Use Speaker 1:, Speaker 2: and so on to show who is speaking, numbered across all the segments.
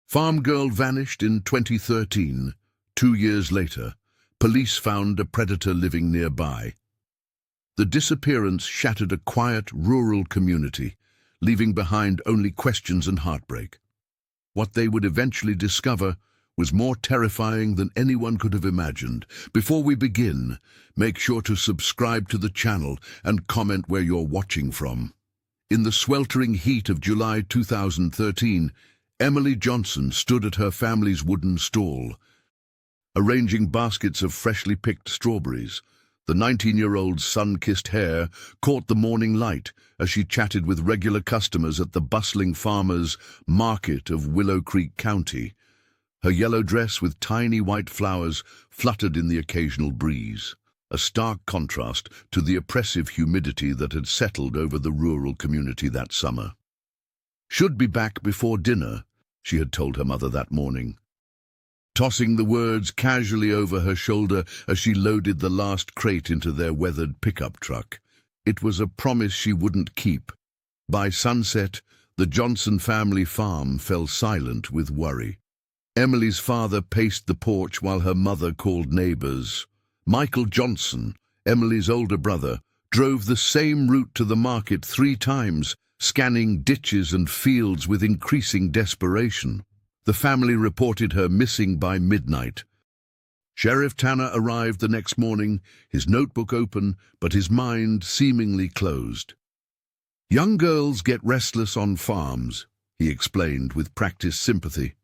Speaker 1: Farm girl vanished in 2013. 2 years later, police found a predator living nearby. The disappearance shattered a quiet, rural community, leaving behind only questions and heartbreak. What they would eventually discover was more terrifying than anyone could have imagined. Before we begin, make sure to subscribe to the channel and comment where you're watching from. In the sweltering heat of July 2013, Emily Johnson stood at her family's wooden stall, arranging baskets of freshly picked strawberries. The 19-year-old's sun-kissed hair caught the morning light as she chatted with regular customers at the bustling farmers' market of Willow Creek County. Her yellow dress with tiny white flowers fluttered in the occasional breeze, a stark contrast to the oppressive humidity that had settled over the rural community that summer. "Should be back before dinner," she had told her mother that morning, tossing the words casually over her shoulder as she loaded the last crate into their weathered pickup truck. It was a promise she wouldn't keep. By sunset, the Johnson family farm fell silent with worry. Emily's father paced the porch while her mother called neighbors. Michael Johnson, Emily's older brother, drove the same route to the market 3 times, scanning ditches and fields with increasing desperation. The family reported her missing by midnight. Sheriff Tanner arrived the next morning, his notebook open, but his mind seemingly closed. "Young girls get restless on farms," he explained with practiced sympathy.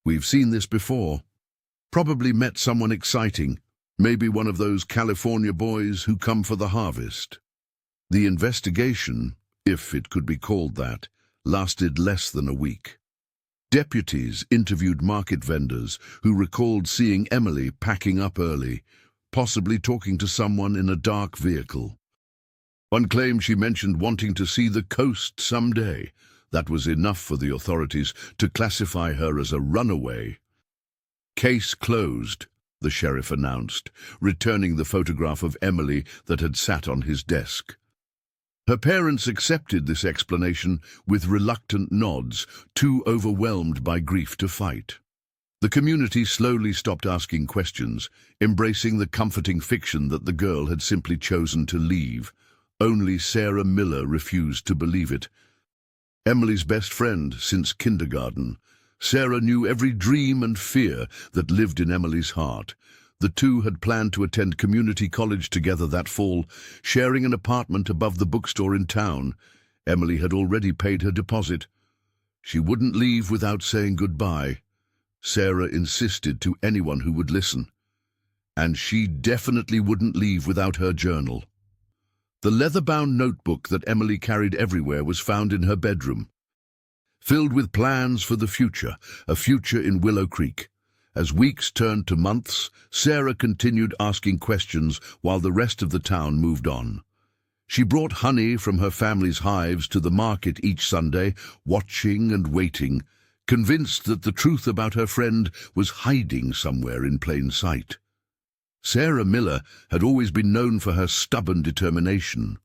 Speaker 1: "We've seen this before. Probably met someone exciting, maybe one of those California boys who come for the harvest." The investigation, if it could be called that, lasted less than a week. Deputies interviewed market vendors who recalled seeing Emily packing up early, possibly talking to someone in a dark vehicle. One claimed she mentioned wanting to see the coast someday. That was enough for the authorities to classify her as a runaway. "Case closed," the sheriff announced, returning the photograph of Emily that had sat on his desk. Her parents accepted this explanation with reluctant nods, too overwhelmed by grief to fight. The community slowly stopped asking questions, embracing the comforting fiction that the girl had simply chosen to leave. Only Sarah Miller refused to believe it. Emily's best friend since kindergarten, Sarah knew every dream and fear that lived in Emily's heart. The two had planned to attend community college together that fall, sharing an apartment above the bookstore in town. Emily had already paid her deposit. She wouldn't leave without saying goodbye. Sarah insisted to anyone who would listen. And she definitely wouldn't leave without her journal. The leather-bound notebook that Emily carried everywhere was found in her bedroom, filled with plans for the future, a future in Willow Creek. As weeks turned to months, Sarah continued asking questions while the rest of the town moved on. She brought honey from her family's hives to the market each Sunday, watching and waiting, convinced that the truth about her friend was hiding somewhere in plain sight. Sarah Miller had always been known for her stubborn determination.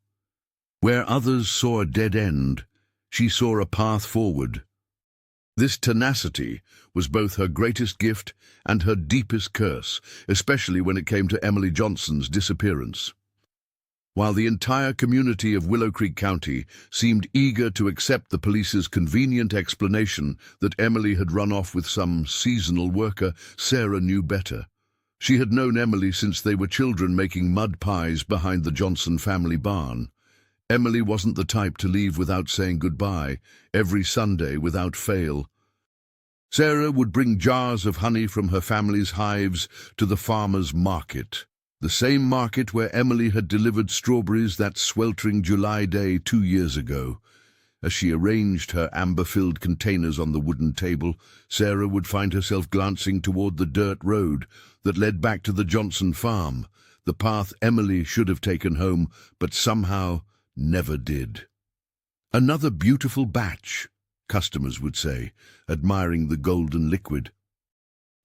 Speaker 1: Where others saw a dead end, she saw a path forward. This tenacity was both her greatest gift and her deepest curse, especially when it came to Emily Johnson's disappearance. While the entire community of Willow Creek County seemed eager to accept the police's convenient explanation that Emily had run off with some seasonal worker, Sarah knew better. She had known Emily since they were children making mud pies behind the Johnson family barn. Emily wasn't the type to leave without saying goodbye, every Sunday without fail. Sarah would bring jars of honey from her family's hives to the farmer's market, the same market where Emily had delivered strawberries that sweltering July day 2 years ago. As she arranged her amber-filled containers on the wooden table, Sarah would find herself glancing toward the dirt road that led back to the Johnson farm, the path Emily should have taken home, but somehow never did. "Another beautiful batch," customers would say, admiring the golden liquid.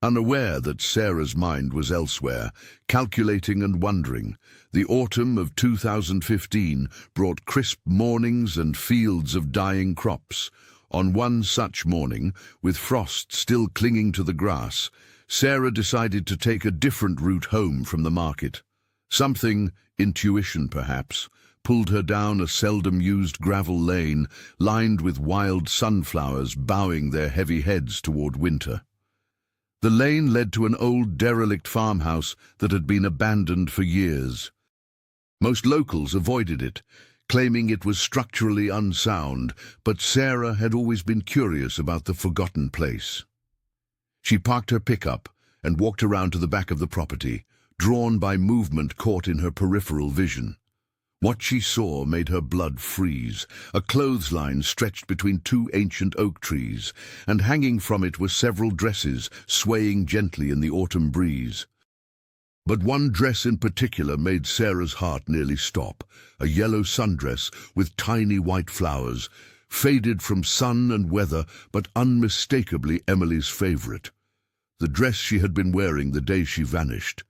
Speaker 1: Unaware that Sarah's mind was elsewhere, calculating and wondering, the autumn of 2015 brought crisp mornings and fields of dying crops, On one such morning, with frost still clinging to the grass, Sarah decided to take a different route home from the market. Something, intuition perhaps, pulled her down a seldom-used gravel lane lined with wild sunflowers bowing their heavy heads toward winter. The lane led to an old derelict farmhouse that had been abandoned for years. Most locals avoided it, claiming it was structurally unsound, but Sarah had always been curious about the forgotten place. She parked her pickup and walked around to the back of the property, drawn by movement caught in her peripheral vision. What she saw made her blood freeze. A clothesline stretched between two ancient oak trees, and hanging from it were several dresses swaying gently in the autumn breeze. But one dress in particular made Sarah's heart nearly stop, a yellow sundress with tiny white flowers, faded from sun and weather, but unmistakably Emily's favorite. The dress she had been wearing the day she vanished.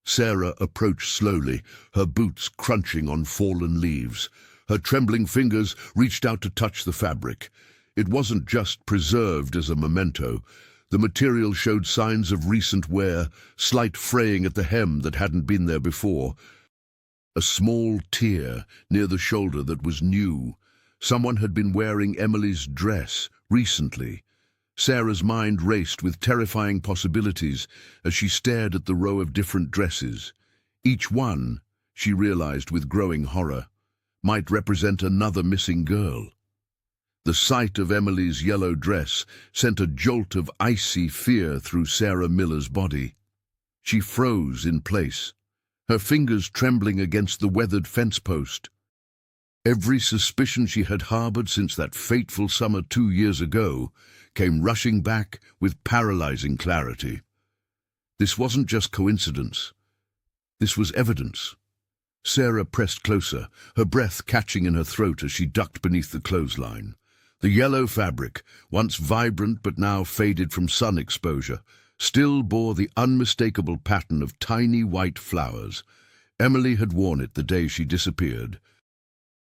Speaker 1: Sarah approached slowly, her boots crunching on fallen leaves. Her trembling fingers reached out to touch the fabric. It wasn't just preserved as a memento. The material showed signs of recent wear, slight fraying at the hem that hadn't been there before. A small tear near the shoulder that was new. Someone had been wearing Emily's dress recently. Sarah's mind raced with terrifying possibilities as she stared at the row of different dresses. Each one, she realized with growing horror, might represent another missing girl. The sight of Emily's yellow dress sent a jolt of icy fear through Sarah Miller's body. She froze in place, her fingers trembling against the weathered fence post. Every suspicion she had harbored since that fateful summer 2 years ago came rushing back with paralyzing clarity. This wasn't just coincidence. This was evidence. Sarah pressed closer, her breath catching in her throat as she ducked beneath the clothesline. The yellow fabric, once vibrant but now faded from sun exposure, still bore the unmistakable pattern of tiny white flowers. Emily had worn it the day she disappeared.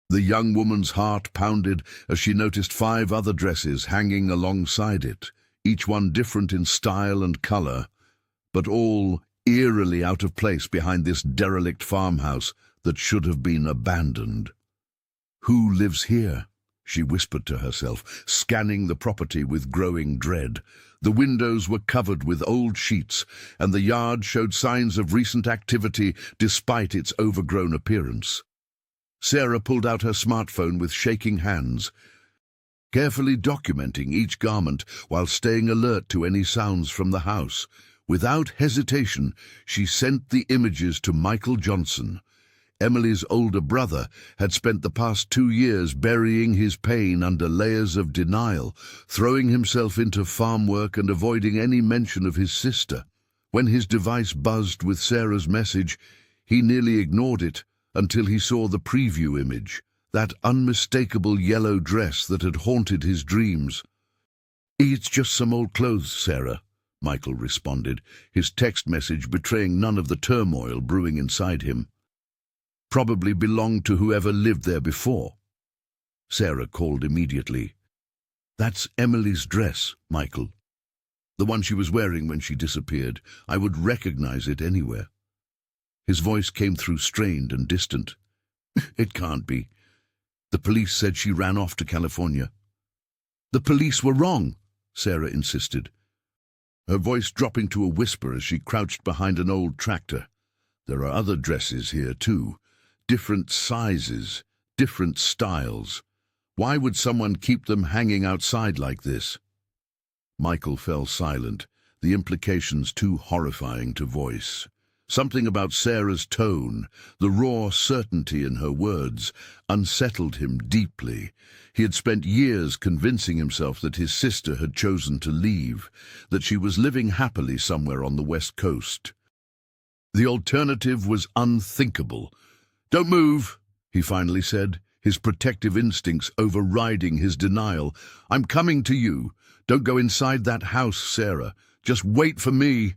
Speaker 1: The young woman's heart pounded as she noticed 5 other dresses hanging alongside it, each one different in style and color, but all eerily out of place behind this derelict farmhouse that should have been abandoned. "Who lives here?" she whispered to herself, scanning the property with growing dread. The windows were covered with old sheets, and the yard showed signs of recent activity despite its overgrown appearance. Sarah pulled out her smartphone with shaking hands, carefully documenting each garment while staying alert to any sounds from the house. Without hesitation, she sent the images to Michael Johnson. Emily's older brother had spent the past 2 years burying his pain under layers of denial, throwing himself into farm work and avoiding any mention of his sister. When his device buzzed with Sarah's message, he nearly ignored it until he saw the preview image, that unmistakable yellow dress that had haunted his dreams. "It's just some old clothes, Sarah," Michael responded, his text message betraying none of the turmoil brewing inside him. "Probably belonged to whoever lived there before." Sarah called immediately. "That's Emily's dress, Michael. The one she was wearing when she disappeared. I would recognize it anywhere." His voice came through strained and distant. "It can't be. The police said she ran off to California." "The police were wrong," Sarah insisted, her voice dropping to a whisper as she crouched behind an old tractor. "There are other dresses here, too. Different sizes, different styles. Why would someone keep them hanging outside like this?" Michael fell silent, the implications too horrifying to voice. Something about Sarah's tone, the raw certainty in her words, unsettled him deeply. He had spent years convincing himself that his sister had chosen to leave, that she was living happily somewhere on the West Coast. The alternative was unthinkable. "Don't move," he finally said, his protective instincts overriding his denial. "I'm coming to you. Don't go inside that house, Sarah. Just wait for me."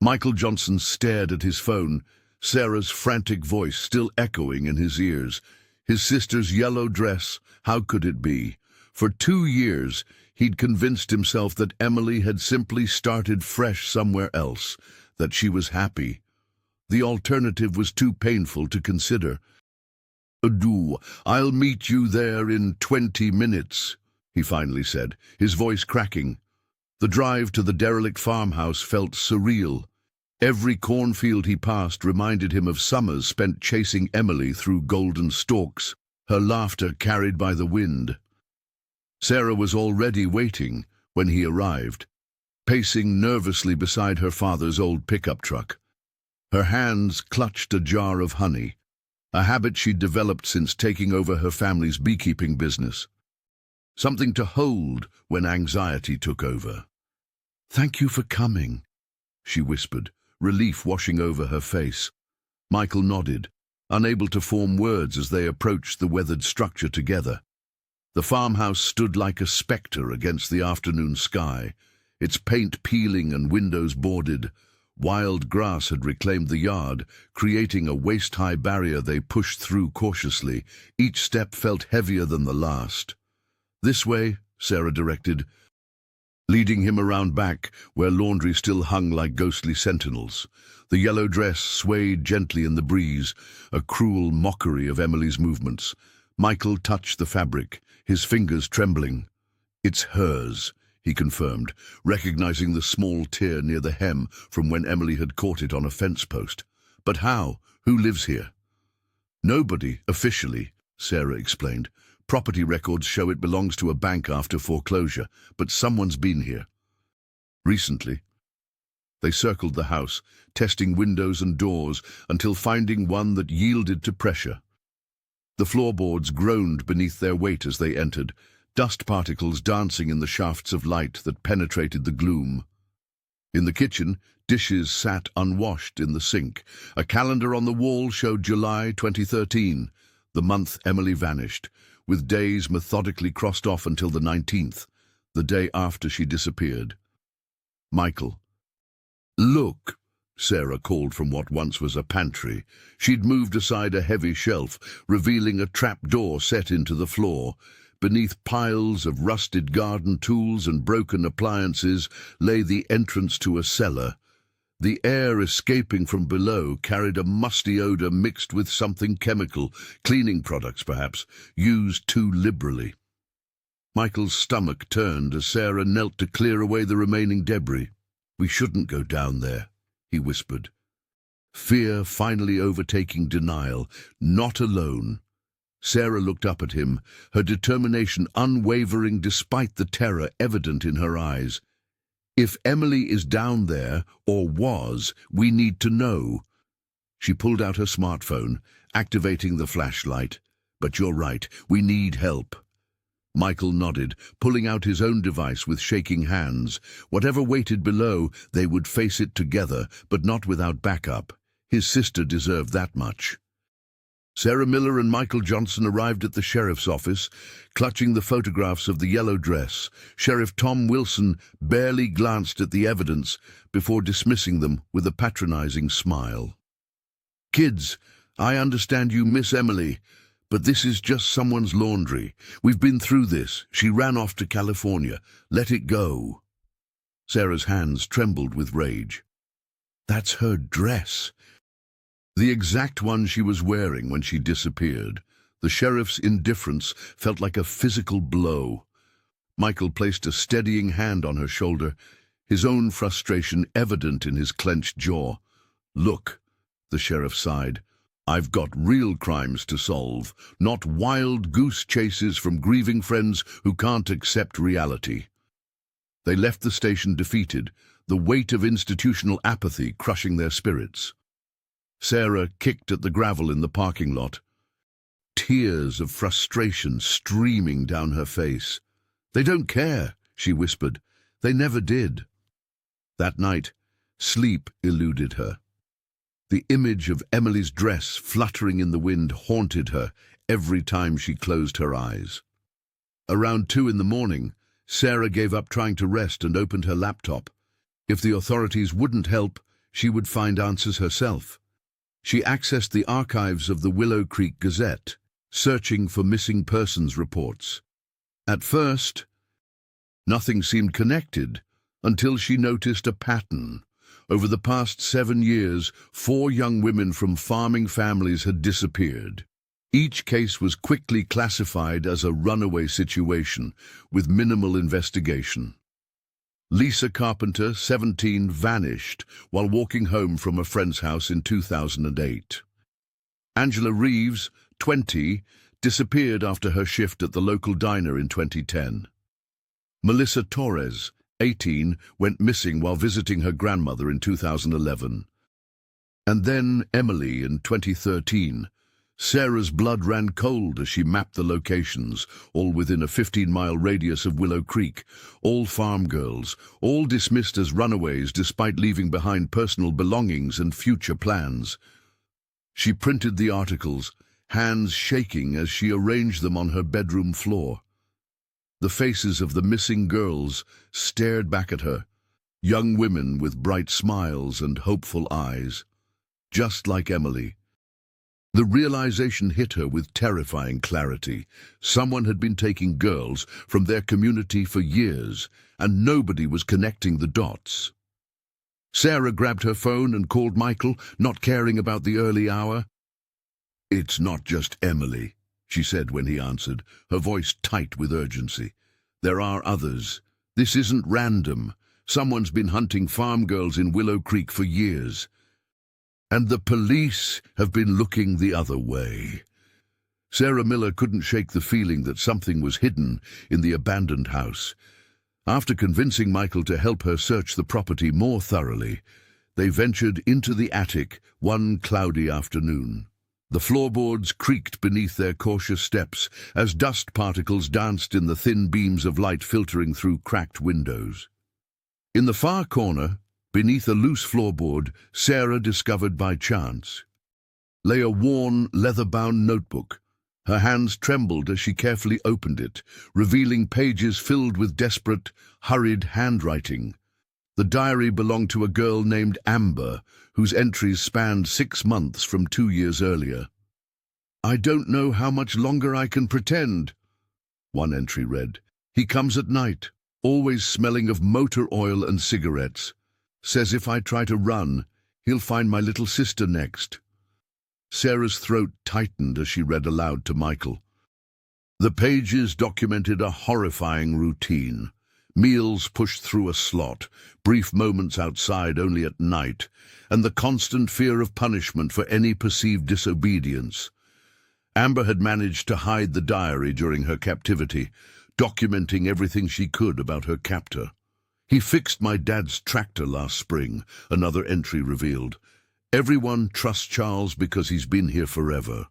Speaker 1: Michael Johnson stared at his phone, Sarah's frantic voice still echoing in his ears. His sister's yellow dress, how could it be? For 2 years, he'd convinced himself that Emily had simply started fresh somewhere else, that she was happy. The alternative was too painful to consider. I'll meet you there in 20 minutes, he finally said, his voice cracking. The drive to the derelict farmhouse felt surreal. Every cornfield he passed reminded him of summers spent chasing Emily through golden stalks, her laughter carried by the wind. Sarah was already waiting when he arrived, pacing nervously beside her father's old pickup truck. Her hands clutched a jar of honey, a habit she'd developed since taking over her family's beekeeping business. Something to hold when anxiety took over. "Thank you for coming," she whispered, relief washing over her face. Michael nodded, unable to form words as they approached the weathered structure together. The farmhouse stood like a spectre against the afternoon sky, its paint peeling and windows boarded. Wild grass had reclaimed the yard, creating a waist-high barrier they pushed through cautiously. Each step felt heavier than the last. "This way," Sarah directed, leading him around back, where laundry still hung like ghostly sentinels. The yellow dress swayed gently in the breeze, a cruel mockery of Emily's movements. Michael touched the fabric, his fingers trembling. "It's hers," he confirmed, recognizing the small tear near the hem from when Emily had caught it on a fence post. "But how? Who lives here?" "Nobody, officially," Sarah explained. "Property records show it belongs to a bank after foreclosure, but someone's been here. Recently." They circled the house, testing windows and doors until finding one that yielded to pressure. The floorboards groaned beneath their weight as they entered, dust particles dancing in the shafts of light that penetrated the gloom. In the kitchen, dishes sat unwashed in the sink. A calendar on the wall showed July 2013, the month Emily vanished, with days methodically crossed off until the 19th, the day after she disappeared. "Michael." "Look," Sarah called from what once was a pantry. She'd moved aside a heavy shelf, revealing a trap-door set into the floor. Beneath piles of rusted garden tools and broken appliances lay the entrance to a cellar. The air escaping from below carried a musty odor mixed with something chemical, cleaning products perhaps, used too liberally. Michael's stomach turned as Sarah knelt to clear away the remaining debris. "We shouldn't go down there," he whispered. Fear finally overtaking denial. Not alone. Sarah looked up at him, her determination unwavering despite the terror evident in her eyes. "If Emily is down there, or was, we need to know." She pulled out her smartphone, activating the flashlight. "But you're right, we need help." Michael nodded, pulling out his own device with shaking hands. Whatever waited below, they would face it together, but not without backup. His sister deserved that much. Sarah Miller and Michael Johnson arrived at the sheriff's office, clutching the photographs of the yellow dress. Sheriff Tom Wilson barely glanced at the evidence before dismissing them with a patronizing smile. "Kids, I understand you miss Emily, but this is just someone's laundry. We've been through this. She ran off to California. Let it go." Sarah's hands trembled with rage. "That's her dress. The exact one she was wearing when she disappeared." The sheriff's indifference felt like a physical blow. Michael placed a steadying hand on her shoulder, his own frustration evident in his clenched jaw. "Look," the sheriff sighed, "I've got real crimes to solve, not wild goose chases from grieving friends who can't accept reality." They left the station defeated, the weight of institutional apathy crushing their spirits. Sarah kicked at the gravel in the parking lot, tears of frustration streaming down her face. "They don't care," she whispered. "They never did." That night, sleep eluded her. The image of Emily's dress fluttering in the wind haunted her every time she closed her eyes. Around 2 in the morning, Sarah gave up trying to rest and opened her laptop. If the authorities wouldn't help, she would find answers herself. She accessed the archives of the Willow Creek Gazette, searching for missing persons reports. At first, nothing seemed connected until she noticed a pattern. Over the past 7 years, 4 young women from farming families had disappeared. Each case was quickly classified as a runaway situation with minimal investigation. Lisa Carpenter, 17, vanished while walking home from a friend's house in 2008. Angela Reeves, 20, disappeared after her shift at the local diner in 2010. Melissa Torres, 18, went missing while visiting her grandmother in 2011. And then Emily in 2013. Sarah's blood ran cold as she mapped the locations, all within a 15-mile radius of Willow Creek, all farm girls, all dismissed as runaways despite leaving behind personal belongings and future plans. She printed the articles, hands shaking as she arranged them on her bedroom floor. The faces of the missing girls stared back at her, young women with bright smiles and hopeful eyes, just like Emily. The realization hit her with terrifying clarity. Someone had been taking girls from their community for years, and nobody was connecting the dots. Sarah grabbed her phone and called Michael, not caring about the early hour. "It's not just Emily," she said when he answered, her voice tight with urgency. "There are others. This isn't random. Someone's been hunting farm girls in Willow Creek for years. And the police have been looking the other way." Sarah Miller couldn't shake the feeling that something was hidden in the abandoned house. After convincing Michael to help her search the property more thoroughly, they ventured into the attic one cloudy afternoon. The floorboards creaked beneath their cautious steps as dust particles danced in the thin beams of light filtering through cracked windows. In the far corner, beneath a loose floorboard, Sarah discovered by chance, lay a worn, leather-bound notebook. Her hands trembled as she carefully opened it, revealing pages filled with desperate, hurried handwriting. The diary belonged to a girl named Amber, whose entries spanned 6 months from 2 years earlier. "I don't know how much longer I can pretend," one entry read. "He comes at night, always smelling of motor oil and cigarettes. Says if I try to run, he'll find my little sister next." Sarah's throat tightened as she read aloud to Michael. The pages documented a horrifying routine. Meals pushed through a slot, brief moments outside only at night, and the constant fear of punishment for any perceived disobedience. Amber had managed to hide the diary during her captivity, documenting everything she could about her captor. "He fixed my dad's tractor last spring," another entry revealed. "Everyone trusts Charles because he's been here forever.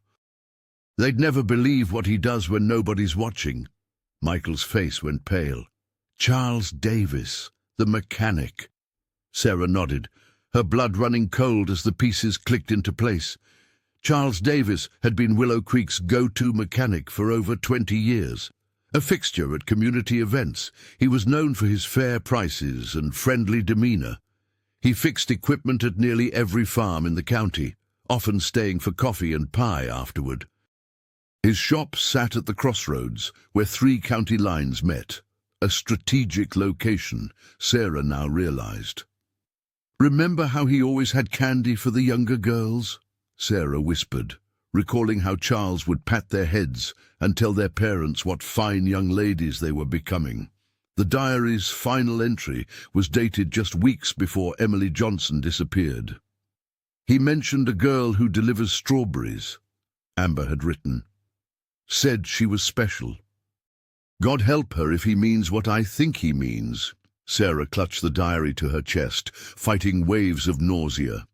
Speaker 1: They'd never believe what he does when nobody's watching." Michael's face went pale. "Charles Davis, the mechanic." Sarah nodded, her blood running cold as the pieces clicked into place. Charles Davis had been Willow Creek's go-to mechanic for over 20 years. A fixture at community events, he was known for his fair prices and friendly demeanor. He fixed equipment at nearly every farm in the county, often staying for coffee and pie afterward. His shop sat at the crossroads, where 3 county lines met. A strategic location, Sarah now realized. "Remember how he always had candy for the younger girls?" Sarah whispered, recalling how Charles would pat their heads and tell their parents what fine young ladies they were becoming. The diary's final entry was dated just weeks before Emily Johnson disappeared. "He mentioned a girl who delivers strawberries," Amber had written. "Said she was special. God help her if he means what I think he means." Sarah clutched the diary to her chest, fighting waves of nausea.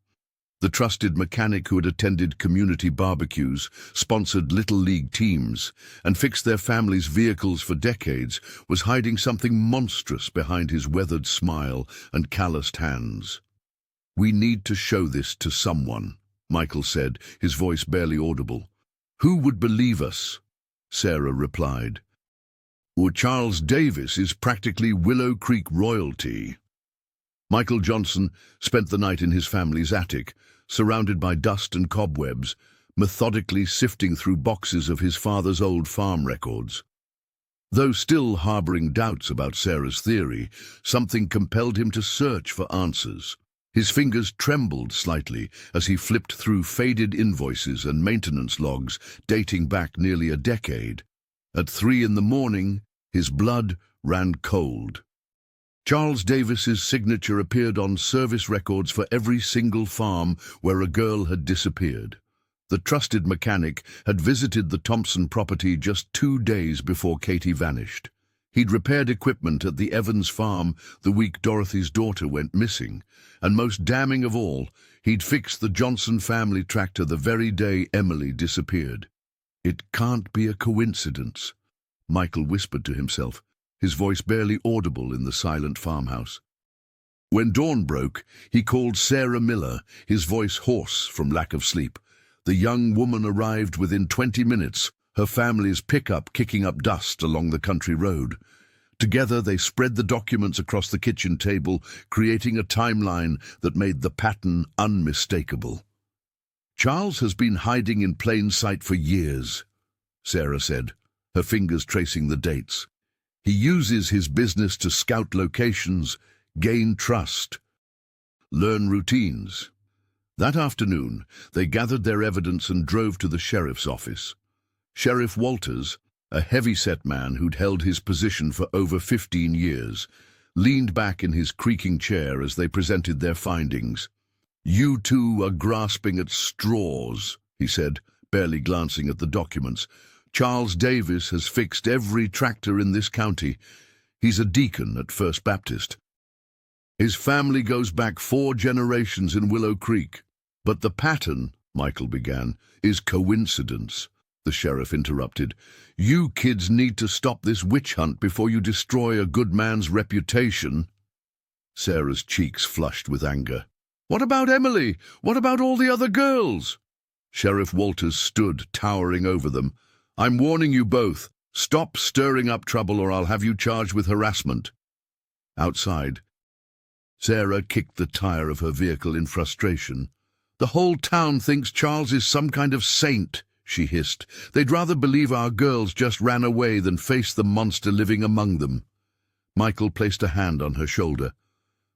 Speaker 1: The trusted mechanic who had attended community barbecues, sponsored Little League teams, and fixed their families' vehicles for decades was hiding something monstrous behind his weathered smile and calloused hands. "We need to show this to someone," Michael said, his voice barely audible. "Who would believe us?" Sarah replied. "Well, Charles Davis is practically Willow Creek royalty." Michael Johnson spent the night in his family's attic, surrounded by dust and cobwebs, methodically sifting through boxes of his father's old farm records. Though still harboring doubts about Sarah's theory, something compelled him to search for answers. His fingers trembled slightly as he flipped through faded invoices and maintenance logs dating back nearly a decade. At 3 in the morning, his blood ran cold. Charles Davis's signature appeared on service records for every single farm where a girl had disappeared. The trusted mechanic had visited the Thompson property just 2 days before Katie vanished. He'd repaired equipment at the Evans farm the week Dorothy's daughter went missing, and most damning of all, he'd fixed the Johnson family tractor the very day Emily disappeared. "It can't be a coincidence," Michael whispered to himself, his voice barely audible in the silent farmhouse. When dawn broke, he called Sarah Miller, his voice hoarse from lack of sleep. The young woman arrived within 20 minutes, her family's pickup kicking up dust along the country road. Together they spread the documents across the kitchen table, creating a timeline that made the pattern unmistakable. "Charles has been hiding in plain sight for years," Sarah said, her fingers tracing the dates. "He uses his business to scout locations, gain trust, learn routines." That afternoon, they gathered their evidence and drove to the sheriff's office. Sheriff Walters, a heavy-set man who'd held his position for over 15 years, leaned back in his creaking chair as they presented their findings. "You two are grasping at straws," he said, barely glancing at the documents. "Charles Davis has fixed every tractor in this county. He's a deacon at First Baptist. His family goes back 4 generations in Willow Creek. But the pattern," Michael began, "is coincidence," the sheriff interrupted. "You kids need to stop this witch hunt before you destroy a good man's reputation." Sarah's cheeks flushed with anger. "What about Emily? What about all the other girls?" Sheriff Walters stood, towering over them. "I'm warning you both. Stop stirring up trouble or I'll have you charged with harassment." Outside, Sarah kicked the tire of her vehicle in frustration. "The whole town thinks Charles is some kind of saint," she hissed. "They'd rather believe our girls just ran away than face the monster living among them." Michael placed a hand on her shoulder.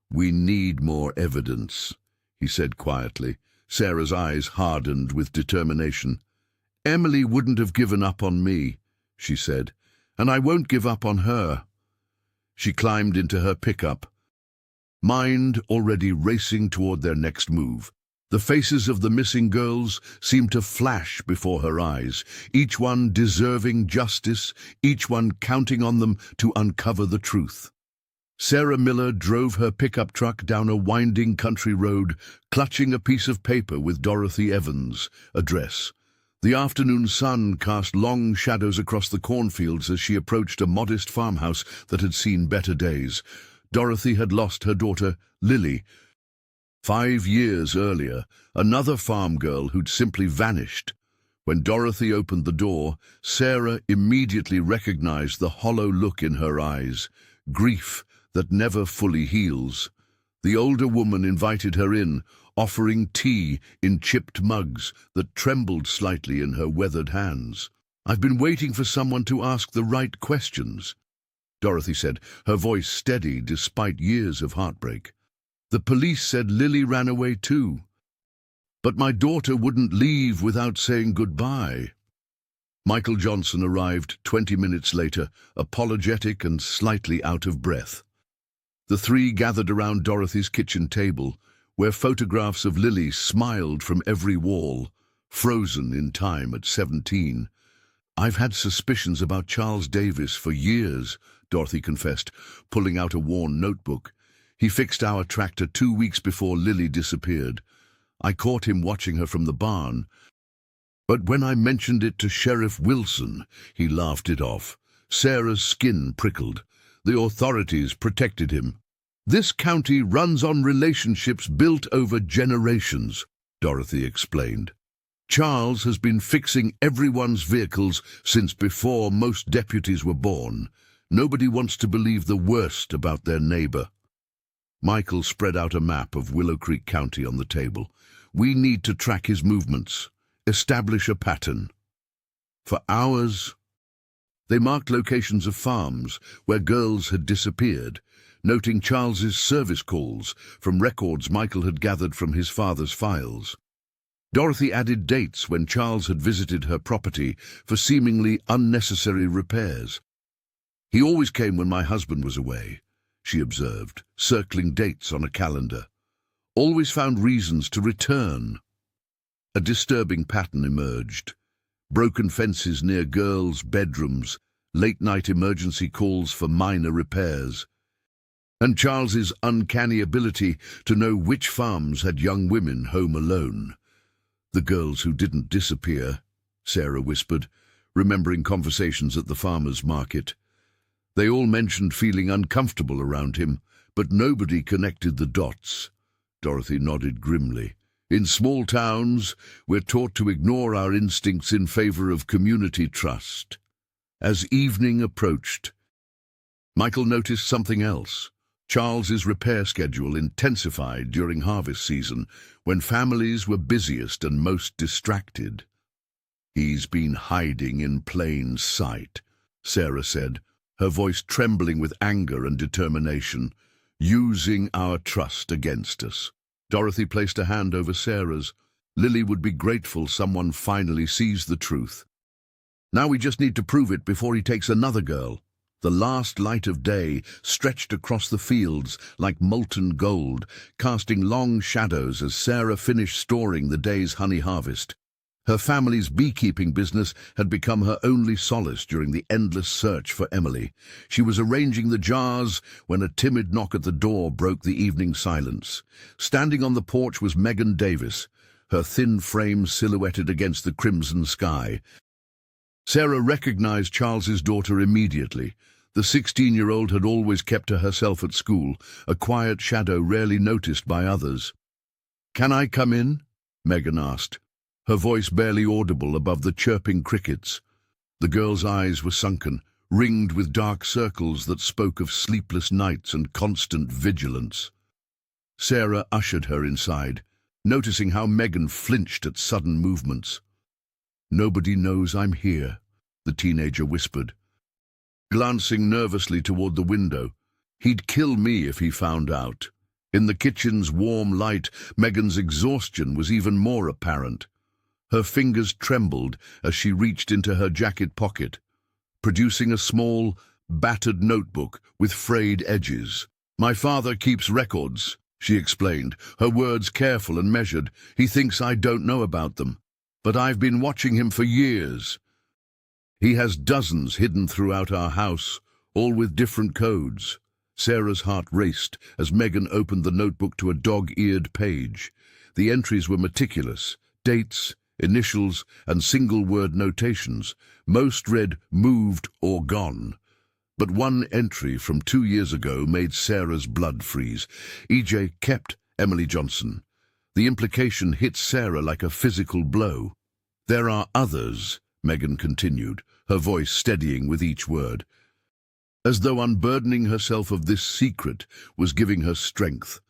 Speaker 1: "We need more evidence," he said quietly. Sarah's eyes hardened with determination. "Emily wouldn't have given up on me," she said, "and I won't give up on her." She climbed into her pickup, mind already racing toward their next move. The faces of the missing girls seemed to flash before her eyes, each one deserving justice, each one counting on them to uncover the truth. Sarah Miller drove her pickup truck down a winding country road, clutching a piece of paper with Dorothy Evans' address. The afternoon sun cast long shadows across the cornfields as she approached a modest farmhouse that had seen better days. Dorothy had lost her daughter, Lily. 5 years earlier, another farm girl who'd simply vanished. When Dorothy opened the door, Sarah immediately recognized the hollow look in her eyes, grief that never fully heals. The older woman invited her in, offering tea in chipped mugs that trembled slightly in her weathered hands. "I've been waiting for someone to ask the right questions," Dorothy said, her voice steady despite years of heartbreak. "The police said Lily ran away too. But my daughter wouldn't leave without saying goodbye." Michael Johnson arrived 20 minutes later, apologetic and slightly out of breath. The three gathered around Dorothy's kitchen table, where photographs of Lily smiled from every wall, frozen in time at 17. "I've had suspicions about Charles Davis for years," Dorothy confessed, pulling out a worn notebook. "He fixed our tractor 2 weeks before Lily disappeared. I caught him watching her from the barn. But when I mentioned it to Sheriff Wilson, he laughed it off." Sarah's skin prickled. "The authorities protected him." "This county runs on relationships built over generations," Dorothy explained. "Charles has been fixing everyone's vehicles since before most deputies were born. Nobody wants to believe the worst about their neighbor." Michael spread out a map of Willow Creek County on the table. "We need to track his movements, establish a pattern." For hours, They marked locations of farms where girls had disappeared, noting Charles's service calls from records Michael had gathered from his father's files. Dorothy added dates when Charles had visited her property for seemingly unnecessary repairs. "He always came when my husband was away," she observed, circling dates on a calendar. "Always found reasons to return." A disturbing pattern emerged. Broken fences near girls' bedrooms, late-night emergency calls for minor repairs, and Charles's uncanny ability to know which farms had young women home alone. "The girls who didn't disappear," Sarah whispered, remembering conversations at the farmers' market. "They all mentioned feeling uncomfortable around him, but nobody connected the dots." Dorothy nodded grimly. "In small towns, we're taught to ignore our instincts in favor of community trust." As evening approached, Michael noticed something else. Charles's repair schedule intensified during harvest season, when families were busiest and most distracted. "He's been hiding in plain sight," Sarah said, her voice trembling with anger and determination, "using our trust against us." Dorothy placed a hand over Sarah's. "Lily would be grateful someone finally sees the truth. Now we just need to prove it before he takes another girl." The last light of day stretched across the fields like molten gold, casting long shadows as Sarah finished storing the day's honey harvest. Her family's beekeeping business had become her only solace during the endless search for Emily. She was arranging the jars when a timid knock at the door broke the evening silence. Standing on the porch was Megan Davis, her thin frame silhouetted against the crimson sky. Sarah recognized Charles's daughter immediately. The 16-year-old had always kept to herself at school, a quiet shadow rarely noticed by others. "Can I come in?" Megan asked, her voice barely audible above the chirping crickets. The girl's eyes were sunken, ringed with dark circles that spoke of sleepless nights and constant vigilance. Sarah ushered her inside, noticing how Megan flinched at sudden movements. "Nobody knows I'm here," the teenager whispered, glancing nervously toward the window. "He'd kill me if he found out." In the kitchen's warm light, Megan's exhaustion was even more apparent. Her fingers trembled as she reached into her jacket pocket, producing a small, battered notebook with frayed edges. "My father keeps records," she explained, her words careful and measured. "He thinks I don't know about them, but I've been watching him for years. He has dozens hidden throughout our house, all with different codes." Sarah's heart raced as Megan opened the notebook to a dog-eared page. The entries were meticulous: dates, initials, and single-word notations. Most read "moved" or "gone." But one entry from 2 years ago made Sarah's blood freeze. "E.J. kept Emily Johnson." The implication hit Sarah like a physical blow. "There are others," Megan continued, her voice steadying with each word, as though unburdening herself of this secret was giving her strength.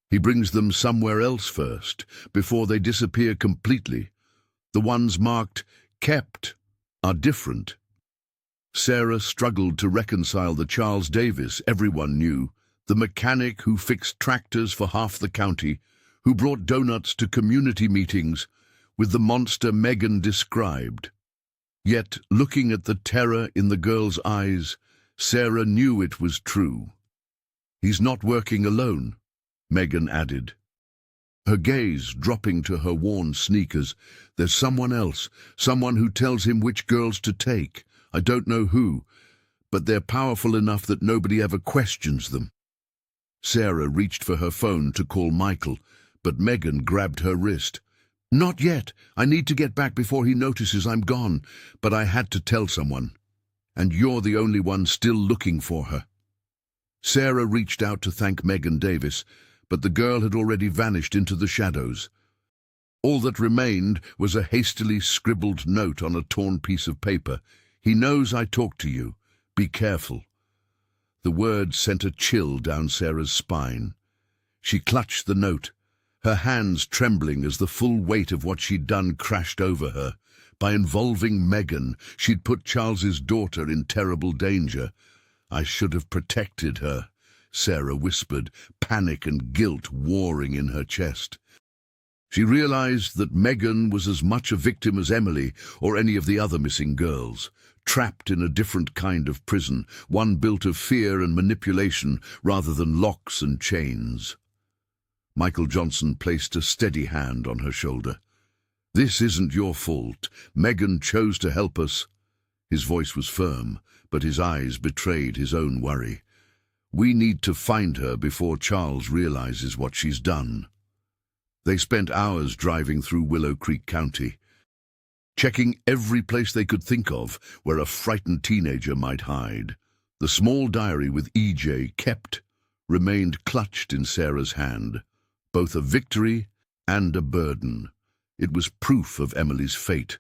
Speaker 1: "He brings them somewhere else first, before they disappear completely. The ones marked kept are different." Sarah struggled to reconcile the Charles Davis everyone knew, the mechanic who fixed tractors for half the county, who brought donuts to community meetings, with the monster Megan described. Yet, looking at the terror in the girl's eyes, Sarah knew it was true. "He's not working alone," Megan added, her gaze dropping to her worn sneakers. "There's someone else, someone who tells him which girls to take. I don't know who, but they're powerful enough that nobody ever questions them." Sarah reached for her phone to call Michael, but Megan grabbed her wrist. "Not yet. I need to get back before he notices I'm gone, but I had to tell someone. And you're the only one still looking for her." Sarah reached out to thank Megan Davis, but the girl had already vanished into the shadows. All that remained was a hastily scribbled note on a torn piece of paper. "He knows I talked to you. Be careful." The words sent a chill down Sarah's spine. She clutched the note, her hands trembling as the full weight of what she'd done crashed over her. By involving Megan, she'd put Charles's daughter in terrible danger. I should have protected her, Sarah whispered, panic and guilt warring in her chest. She realized that Megan was as much a victim as Emily or any of the other missing girls, trapped in a different kind of prison, one built of fear and manipulation rather than locks and chains. Michael Johnson placed a steady hand on her shoulder. "This isn't your fault. Megan chose to help us." His voice was firm, but his eyes betrayed his own worry. "We need to find her before Charles realizes what she's done." They spent hours driving through Willow Creek County, checking every place they could think of where a frightened teenager might hide. The small diary with EJ kept remained clutched in Sarah's hand, both a victory and a burden. It was proof of Emily's fate,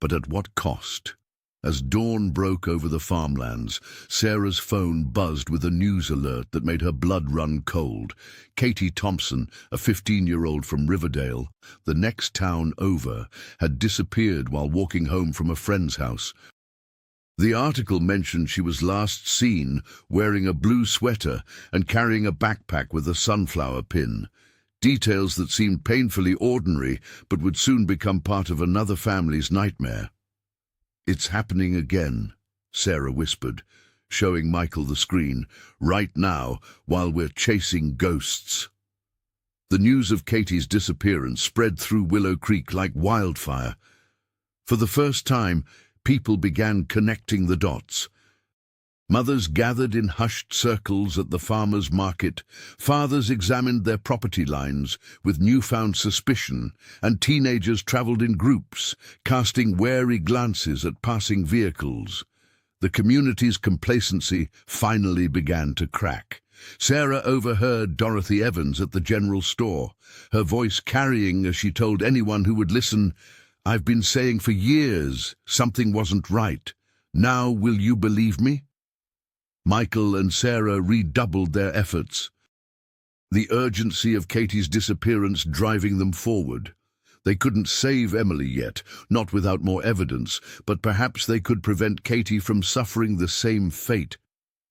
Speaker 1: but at what cost? As dawn broke over the farmlands, Sarah's phone buzzed with a news alert that made her blood run cold. Katie Thompson, a 15-year-old from Riverdale, the next town over, had disappeared while walking home from a friend's house. The article mentioned she was last seen wearing a blue sweater and carrying a backpack with a sunflower pin. Details that seemed painfully ordinary but would soon become part of another family's nightmare. "It's happening again," Sarah whispered, showing Michael the screen, "right now, while we're chasing ghosts." The news of Katie's disappearance spread through Willow Creek like wildfire. For the first time, people began connecting the dots. Mothers gathered in hushed circles at the farmers' market, fathers examined their property lines with newfound suspicion, and teenagers traveled in groups, casting wary glances at passing vehicles. The community's complacency finally began to crack. Sarah overheard Dorothy Evans at the general store, her voice carrying as she told anyone who would listen, "I've been saying for years something wasn't right. Now will you believe me?" Michael and Sarah redoubled their efforts, the urgency of Katie's disappearance driving them forward. They couldn't save Emily yet, not without more evidence, but perhaps they could prevent Katie from suffering the same fate.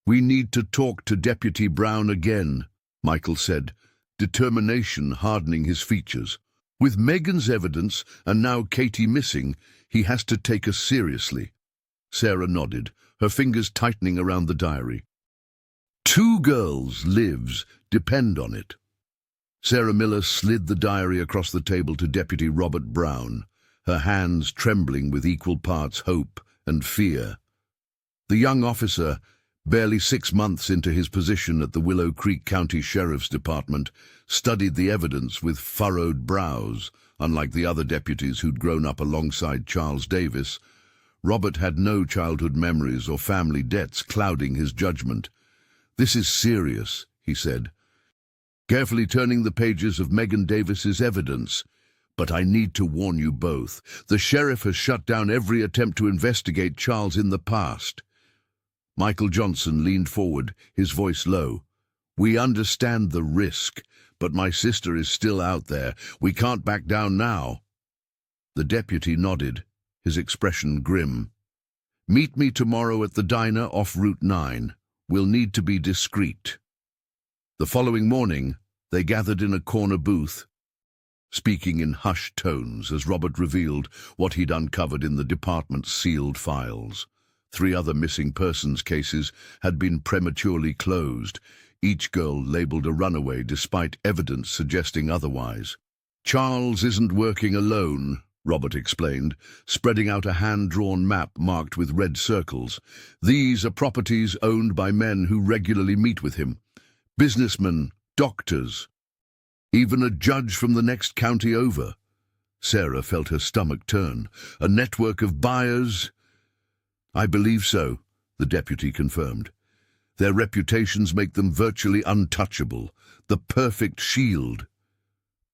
Speaker 1: "We need to talk to Deputy Brown again," Michael said, determination hardening his features. "With Megan's evidence and now Katie missing, he has to take us seriously." Sarah nodded, her fingers tightening around the diary. "2 girls' lives depend on it." Sarah Miller slid the diary across the table to Deputy Robert Brown, her hands trembling with equal parts hope and fear. The young officer, barely 6 months into his position at the Willow Creek County Sheriff's Department, studied the evidence with furrowed brows. Unlike the other deputies who'd grown up alongside Charles Davis, Robert had no childhood memories or family debts clouding his judgment. "This is serious," he said, carefully turning the pages of Megan Davis's evidence. "But I need to warn you both. The sheriff has shut down every attempt to investigate Charles in the past." Michael Johnson leaned forward, his voice low. "We understand the risk, but my sister is still out there. We can't back down now." The deputy nodded, his expression grim. "Meet me tomorrow at the diner off Route 9. We'll need to be discreet." The following morning, they gathered in a corner booth, speaking in hushed tones as Robert revealed what he'd uncovered in the department's sealed files. 3 other missing persons cases had been prematurely closed, each girl labeled a runaway despite evidence suggesting otherwise. "Charles isn't working alone," Robert explained, spreading out a hand-drawn map marked with red circles. "These are properties owned by men who regularly meet with him. Businessmen, doctors, even a judge from the next county over." Sarah felt her stomach turn. "A network of buyers?" "I believe so," the deputy confirmed. "Their reputations make them virtually untouchable, the perfect shield."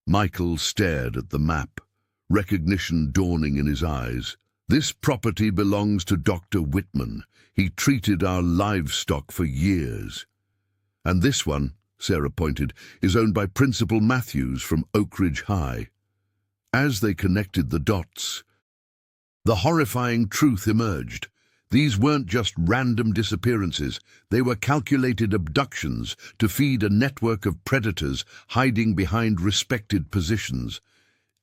Speaker 1: Michael stared at the map, recognition dawning in his eyes. "This property belongs to Dr. Whitman. He treated our livestock for years. And this one," Sarah pointed, "is owned by Principal Matthews from Oak Ridge High." As they connected the dots, The horrifying truth emerged. These weren't just random disappearances. They were calculated abductions to feed a network of predators hiding behind respected positions.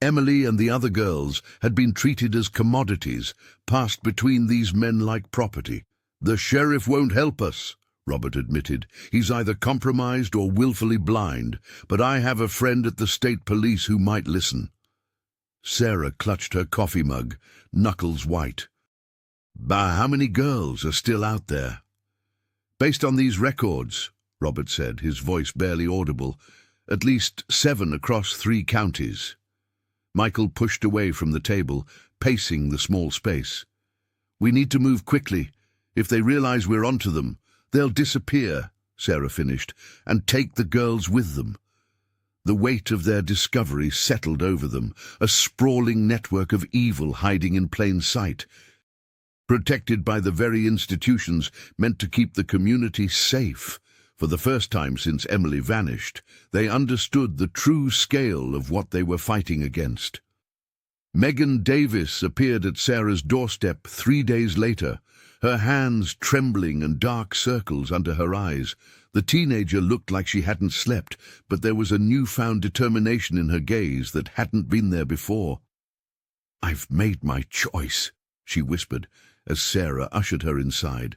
Speaker 1: Emily and the other girls had been treated as commodities, passed between these men like property. "The sheriff won't help us," Robert admitted. "He's either compromised or willfully blind, but I have a friend at the state police who might listen." Sarah clutched her coffee mug, knuckles white. "Bah, how many girls are still out there?" "Based on these records," Robert said, his voice barely audible, "at least 7 across 3 counties." Michael pushed away from the table, pacing the small space. "We need to move quickly. If they realize we're onto them, they'll disappear," Sarah finished, "and take the girls with them." The weight of their discovery settled over them, a sprawling network of evil hiding in plain sight, protected by the very institutions meant to keep the community safe. For the first time since Emily vanished, they understood the true scale of what they were fighting against. Megan Davis appeared at Sarah's doorstep 3 days later, her hands trembling and dark circles under her eyes. The teenager looked like she hadn't slept, but there was a newfound determination in her gaze that hadn't been there before. "I've made my choice," she whispered, as Sarah ushered her inside.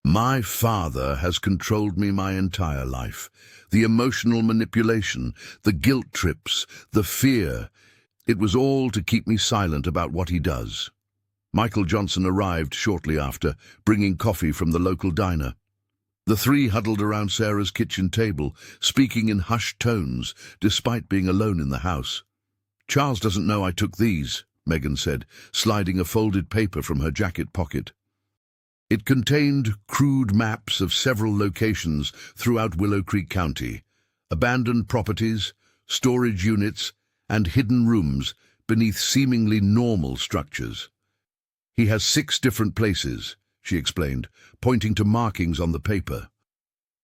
Speaker 1: "My father has controlled me my entire life. The emotional manipulation, the guilt trips, the fear. It was all to keep me silent about what he does." Michael Johnson arrived shortly after, bringing coffee from the local diner. The 3 huddled around Sarah's kitchen table, speaking in hushed tones, despite being alone in the house. "Charles doesn't know I took these," Megan said, sliding a folded paper from her jacket pocket. It contained crude maps of several locations throughout Willow Creek County, abandoned properties, storage units, and hidden rooms beneath seemingly normal structures. "He has 6 different places," she explained, pointing to markings on the paper.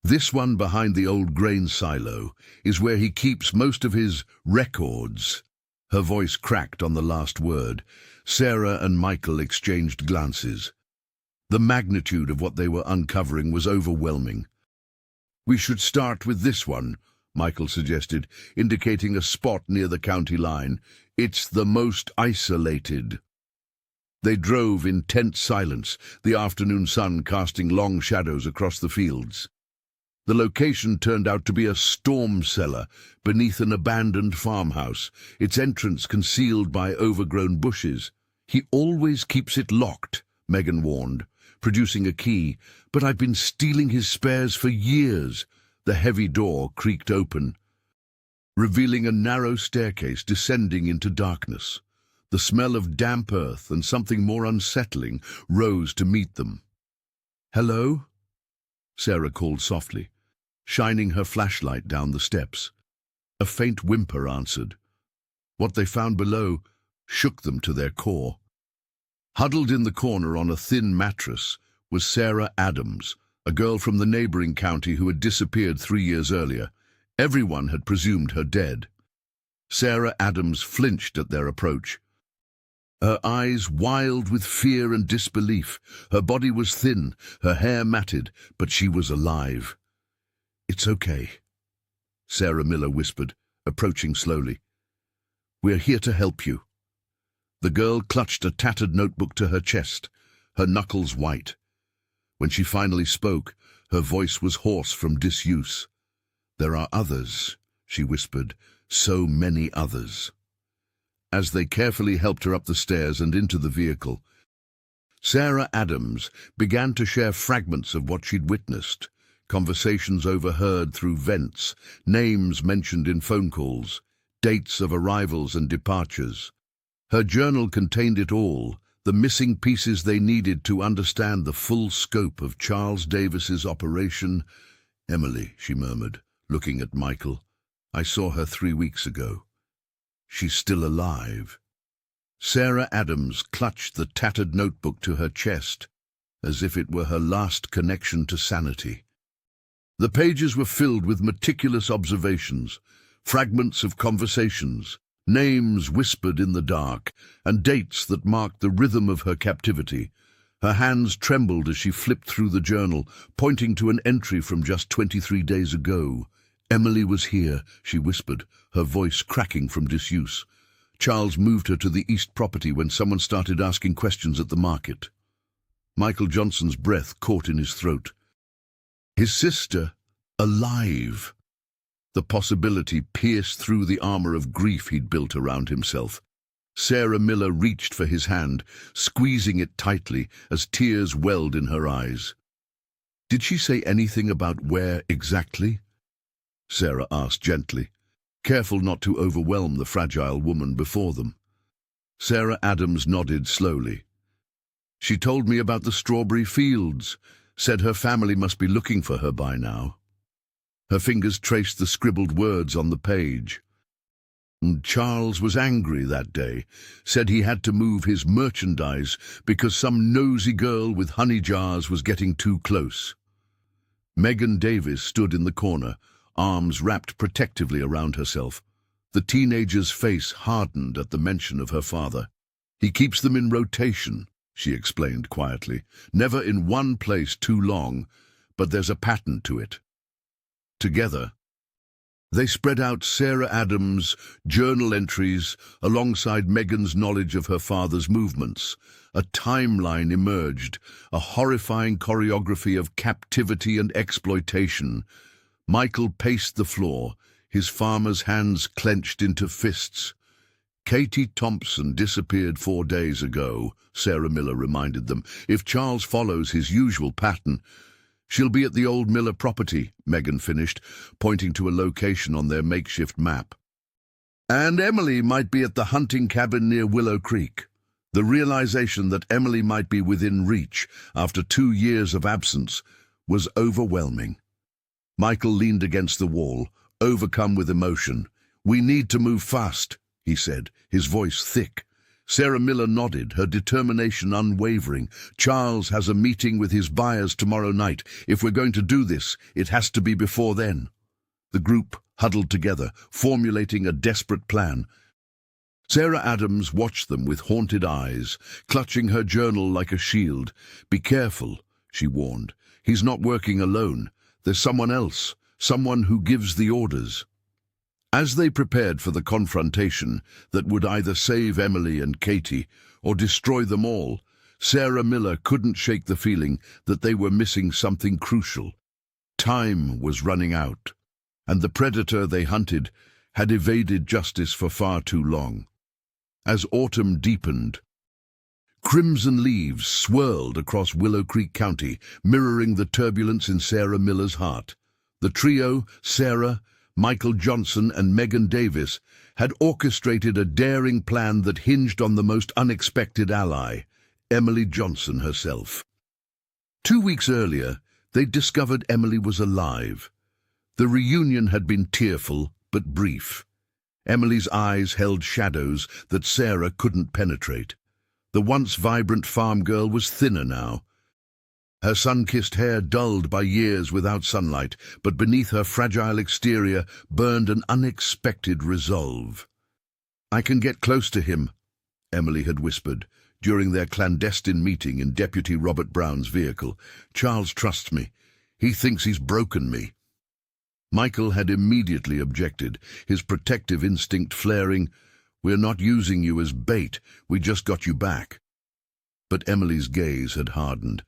Speaker 1: "This one behind the old grain silo is where he keeps most of his records." Her voice cracked on the last word. Sarah and Michael exchanged glances. The magnitude of what they were uncovering was overwhelming. "We should start with this one," Michael suggested, indicating a spot near the county line. "It's the most isolated." They drove in tense silence, the afternoon sun casting long shadows across the fields. The location turned out to be a storm cellar beneath an abandoned farmhouse, its entrance concealed by overgrown bushes. "He always keeps it locked," Megan warned, producing a key, "but I've been stealing his spares for years." The heavy door creaked open, revealing a narrow staircase descending into darkness. The smell of damp earth and something more unsettling rose to meet them. "Hello?" Sarah called softly, shining her flashlight down the steps. A faint whimper answered. What they found below shook them to their core. Huddled in the corner on a thin mattress was Sarah Adams, a girl from the neighboring county who had disappeared 3 years earlier. Everyone had presumed her dead. Sarah Adams flinched at their approach, her eyes wild with fear and disbelief. Her body was thin, her hair matted, but she was alive. "It's okay," Sarah Miller whispered, approaching slowly. "We're here to help you." The girl clutched a tattered notebook to her chest, her knuckles white. When she finally spoke, her voice was hoarse from disuse. "There are others," she whispered, "so many others." As they carefully helped her up the stairs and into the vehicle, Sarah Adams began to share fragments of what she'd witnessed, conversations overheard through vents, names mentioned in phone calls, dates of arrivals and departures. Her journal contained it all, the missing pieces they needed to understand the full scope of Charles Davis's operation. "Emily," she murmured, looking at Michael. "I saw her 3 weeks ago. She's still alive." Sarah Adams clutched the tattered notebook to her chest, as if it were her last connection to sanity. The pages were filled with meticulous observations, fragments of conversations, names whispered in the dark, and dates that marked the rhythm of her captivity. Her hands trembled as she flipped through the journal, pointing to an entry from just 23 days ago. "Emily was here," she whispered, her voice cracking from disuse. "Charles moved her to the East property when someone started asking questions at the market." Michael Johnson's breath caught in his throat. His sister, alive! The possibility pierced through the armor of grief he'd built around himself. Sarah Miller reached for his hand, squeezing it tightly as tears welled in her eyes. "Did she say anything about where exactly?" Sarah asked gently, careful not to overwhelm the fragile woman before them. Sarah Adams nodded slowly. "She told me about the strawberry fields, said her family must be looking for her by now." Her fingers traced the scribbled words on the page. "Charles was angry that day, said he had to move his merchandise because some nosy girl with honey jars was getting too close." Megan Davis stood in the corner, arms wrapped protectively around herself. The teenager's face hardened at the mention of her father. "He keeps them in rotation," she explained quietly. "Never in one place too long, but there's a pattern to it." Together, they spread out Sarah Adams' journal entries alongside Megan's knowledge of her father's movements. A timeline emerged, a horrifying choreography of captivity and exploitation. Michael paced the floor, his farmer's hands clenched into fists. "Katie Thompson disappeared 4 days ago," Sarah Miller reminded them. "If Charles follows his usual pattern—" "She'll be at the old Miller property," Megan finished, pointing to a location on their makeshift map. "And Emily might be at the hunting cabin near Willow Creek." The realization that Emily might be within reach after 2 years of absence was overwhelming. Michael leaned against the wall, overcome with emotion. "We need to move fast," he said, his voice thick. Sarah Miller nodded, her determination unwavering. "Charles has a meeting with his buyers tomorrow night. If we're going to do this, it has to be before then." The group huddled together, formulating a desperate plan. Sarah Adams watched them with haunted eyes, clutching her journal like a shield. "Be careful," she warned. "He's not working alone. There's someone else, someone who gives the orders." As they prepared for the confrontation that would either save Emily and Katie or destroy them all, Sarah Miller couldn't shake the feeling that they were missing something crucial. Time was running out, and the predator they hunted had evaded justice for far too long. As autumn deepened, crimson leaves swirled across Willow Creek County, mirroring the turbulence in Sarah Miller's heart. The trio, Sarah, Michael Johnson and Megan Davis, had orchestrated a daring plan that hinged on the most unexpected ally, Emily Johnson herself. 2 weeks earlier, they'd discovered Emily was alive. The reunion had been tearful but brief. Emily's eyes held shadows that Sarah couldn't penetrate. The once vibrant farm girl was thinner now, her sun-kissed hair dulled by years without sunlight, but beneath her fragile exterior burned an unexpected resolve. "I can get close to him," Emily had whispered during their clandestine meeting in Deputy Robert Brown's vehicle. "Charles trusts me. He thinks he's broken me." Michael had immediately objected, his protective instinct flaring. "We're not using you as bait, we just got you back." But Emily's gaze had hardened.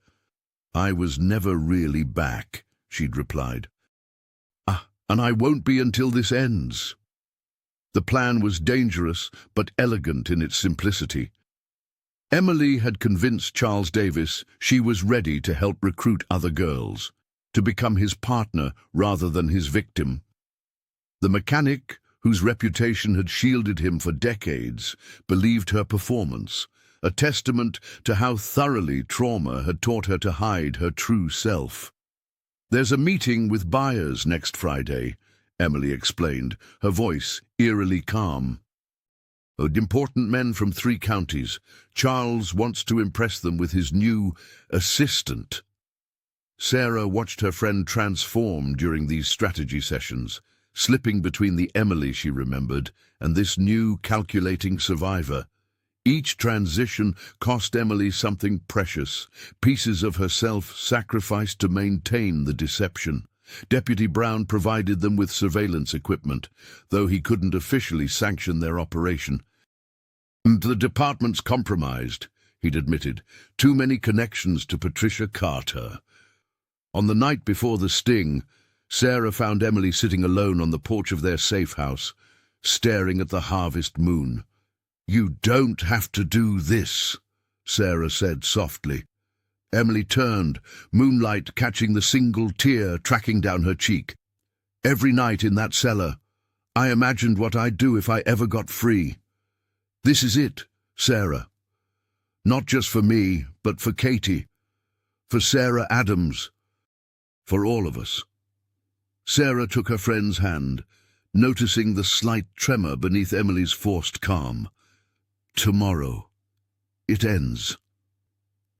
Speaker 1: "I was never really back," she'd replied. And I won't be until this ends." The plan was dangerous, but elegant in its simplicity. Emily had convinced Charles Davis she was ready to help recruit other girls, to become his partner rather than his victim. The mechanic, whose reputation had shielded him for decades, believed her performance, a testament to how thoroughly trauma had taught her to hide her true self. "There's a meeting with buyers next Friday," Emily explained, her voice eerily calm. "Important men from 3 counties. Charles wants to impress them with his new assistant." Sarah watched her friend transform during these strategy sessions. slipping between the Emily she remembered and this new calculating survivor. Each transition cost Emily something precious, pieces of herself sacrificed to maintain the deception. Deputy Brown provided them with surveillance equipment, though he couldn't officially sanction their operation. "The department's compromised," he'd admitted. "Too many connections to Patricia Carter." On the night before the sting, Sarah found Emily sitting alone on the porch of their safe house, staring at the harvest moon. "You don't have to do this," Sarah said softly. Emily turned, moonlight catching the single tear tracking down her cheek. "Every night in that cellar, I imagined what I'd do if I ever got free. This is it, Sarah. Not just for me, but for Katie, for Sarah Adams, for all of us." Sarah took her friend's hand, noticing the slight tremor beneath Emily's forced calm. "Tomorrow, it ends,"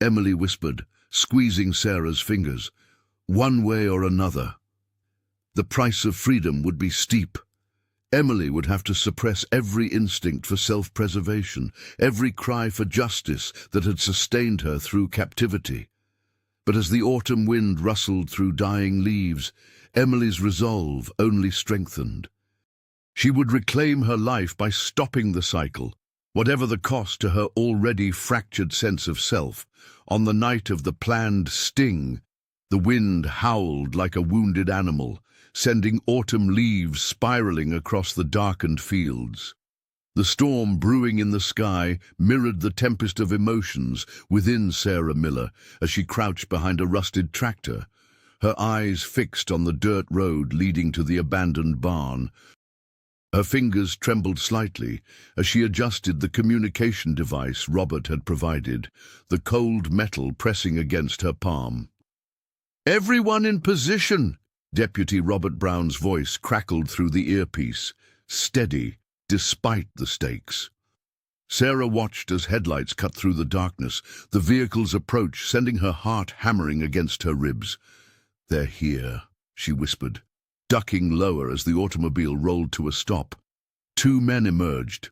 Speaker 1: Emily whispered, squeezing Sarah's fingers. "One way or another. The price of freedom would be steep. Emily would have to suppress every instinct for self-preservation, every cry for justice that had sustained her through captivity. But as the autumn wind rustled through dying leaves, Emily's resolve only strengthened. She would reclaim her life by stopping the cycle, whatever the cost to her already fractured sense of self. On the night of the planned sting, the wind howled like a wounded animal, sending autumn leaves spiraling across the darkened fields. The storm brewing in the sky mirrored the tempest of emotions within Sarah Miller as she crouched behind a rusted tractor, her eyes fixed on the dirt road leading to the abandoned barn. Her fingers trembled slightly as she adjusted the communication device Robert had provided, the cold metal pressing against her palm. "Everyone in position!" Deputy Robert Brown's voice crackled through the earpiece, steady despite the stakes. Sarah watched as headlights cut through the darkness, the vehicle's approach sending her heart hammering against her ribs. "They're here," she whispered, ducking lower as the automobile rolled to a stop. Two men emerged,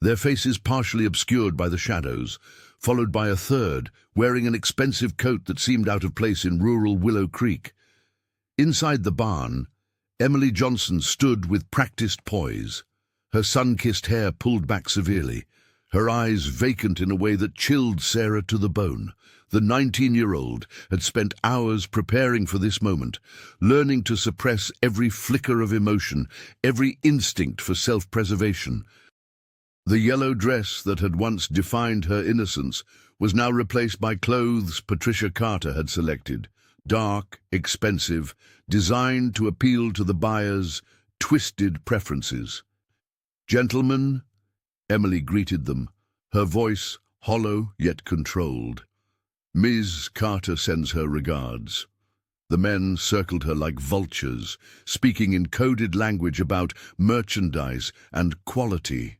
Speaker 1: their faces partially obscured by the shadows, followed by a third, wearing an expensive coat that seemed out of place in rural Willow Creek. Inside the barn, Emily Johnson stood with practiced poise, her sun-kissed hair pulled back severely, her eyes vacant in a way that chilled Sarah to the bone. The 19-year-old had spent hours preparing for this moment, learning to suppress every flicker of emotion, every instinct for self-preservation. The yellow dress that had once defined her innocence was now replaced by clothes Patricia Carter had selected, dark, expensive, designed to appeal to the buyer's twisted preferences. "Gentlemen," Emily greeted them, her voice hollow yet controlled. "Ms. Carter sends her regards." The men circled her like vultures, speaking in coded language about merchandise and quality.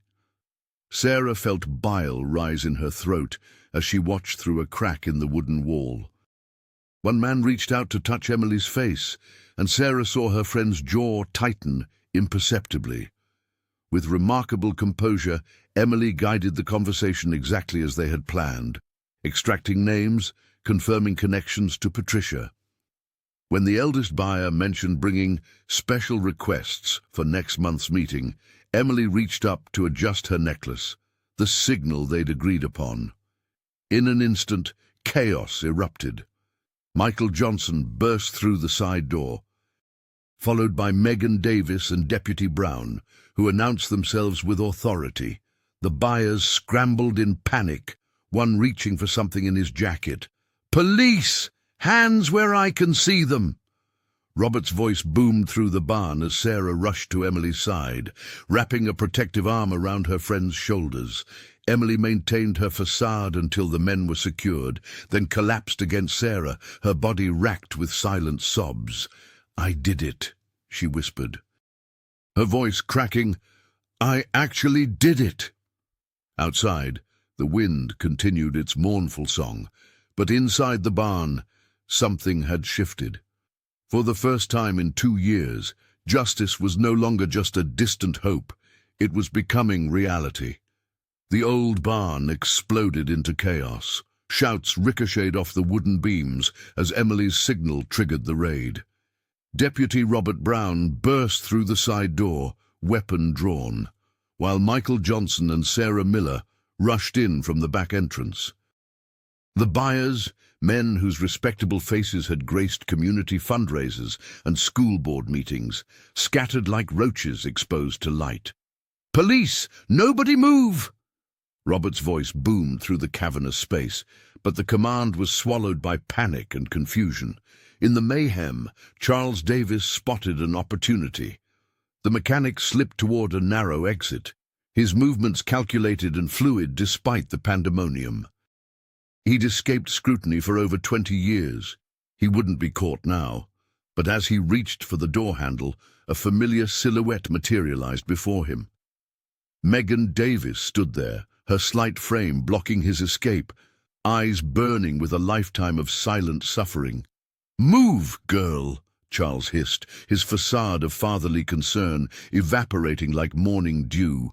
Speaker 1: Sarah felt bile rise in her throat as she watched through a crack in the wooden wall. One man reached out to touch Emily's face, and Sarah saw her friend's jaw tighten imperceptibly. With remarkable composure, Emily guided the conversation exactly as they had planned, extracting names, confirming connections to Patricia. When the eldest buyer mentioned bringing special requests for next month's meeting, Emily reached up to adjust her necklace, the signal they'd agreed upon. In an instant, chaos erupted. Michael Johnson burst through the side door, followed by Megan Davis and Deputy Brown, who announced themselves with authority. The buyers scrambled in panic, one reaching for something in his jacket. "Police! Hands where I can see them!" Robert's voice boomed through the barn as Sarah rushed to Emily's side, wrapping a protective arm around her friend's shoulders. Emily maintained her facade until the men were secured, then collapsed against Sarah, her body racked with silent sobs. "I did it," she whispered, her voice cracking. "I actually did it." Outside, the wind continued its mournful song, but inside the barn, something had shifted. For the first time in 2 years, Justice was no longer just a distant hope, it was becoming reality. The old barn exploded into chaos. Shouts ricocheted off the wooden beams as Emily's signal triggered the raid. Deputy Robert Brown burst through the side door, weapon drawn, while Michael Johnson and Sarah Miller rushed in from the back entrance. The buyers, men whose respectable faces had graced community fundraisers and school board meetings, scattered like roaches exposed to light. "Police! Nobody move!" Robert's voice boomed through the cavernous space, but the command was swallowed by panic and confusion. In the mayhem, Charles Davis spotted an opportunity. The mechanic slipped toward a narrow exit, his movements calculated and fluid despite the pandemonium. He'd escaped scrutiny for over 20 years. He wouldn't be caught now. But as he reached for the door handle, a familiar silhouette materialized before him. Megan Davis stood there, her slight frame blocking his escape, eyes burning with a lifetime of silent suffering. "Move, girl!" Charles hissed, his facade of fatherly concern evaporating like morning dew.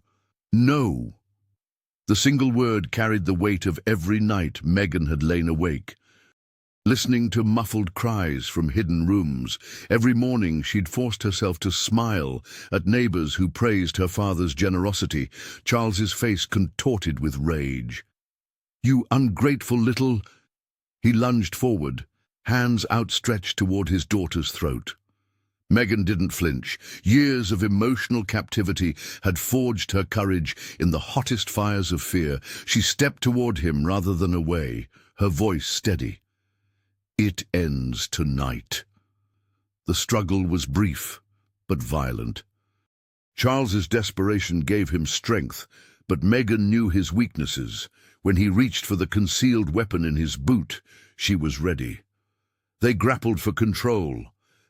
Speaker 1: "No." The single word carried the weight of every night Megan had lain awake. Listening to muffled cries from hidden rooms, every morning she'd forced herself to smile at neighbors who praised her father's generosity. Charles's face contorted with rage. "You ungrateful little—" He lunged forward, hands outstretched toward his daughter's throat. Megan didn't flinch. Years of emotional captivity had forged her courage in the hottest fires of fear. She stepped toward him rather than away, her voice steady. "It ends tonight." The struggle was brief, but violent. Charles's desperation gave him strength, but Megan knew his weaknesses. When he reached for the concealed weapon in his boot, she was ready. They grappled for control,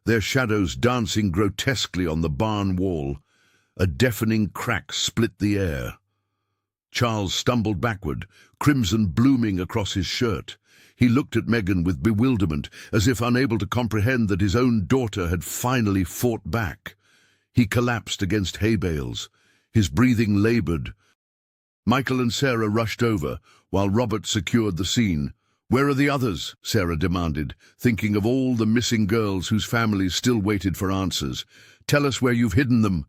Speaker 1: their shadows dancing grotesquely on the barn wall. A deafening crack split the air. Charles stumbled backward, crimson blooming across his shirt. He looked at Megan with bewilderment, as if unable to comprehend that his own daughter had finally fought back. He collapsed against hay bales, his breathing labored. Michael and Sarah rushed over, while Robert secured the scene. "Where are the others?" Sarah demanded, thinking of all the missing girls whose families still waited for answers. "Tell us where you've hidden them."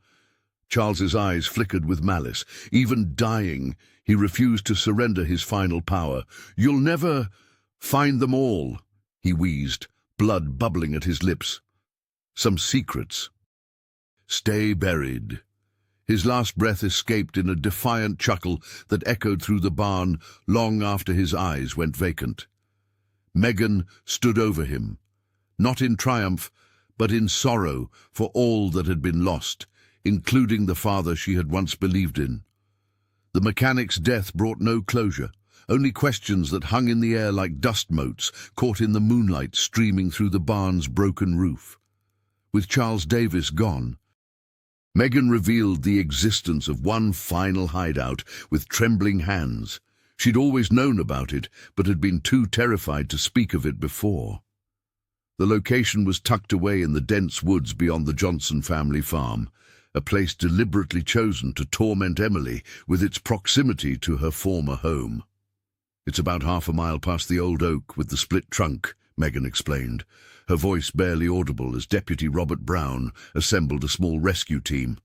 Speaker 1: Charles's eyes flickered with malice. Even dying, he refused to surrender his final power. "You'll never find them all," he wheezed, blood bubbling at his lips. "Some secrets. Stay buried." His last breath escaped in a defiant chuckle that echoed through the barn long after his eyes went vacant. Megan stood over him, not in triumph, but in sorrow for all that had been lost, including the father she had once believed in. The mechanic's death brought no closure, only questions that hung in the air like dust motes caught in the moonlight streaming through the barn's broken roof. With Charles Davis gone, Megan revealed the existence of one final hideout with trembling hands. She'd always known about it, but had been too terrified to speak of it before. The location was tucked away in the dense woods beyond the Johnson family farm, a place deliberately chosen to torment Emily with its proximity to her former home. "It's about half a mile past the old oak with the split trunk," Megan explained, her voice barely audible as Deputy Robert Brown assembled a small rescue team.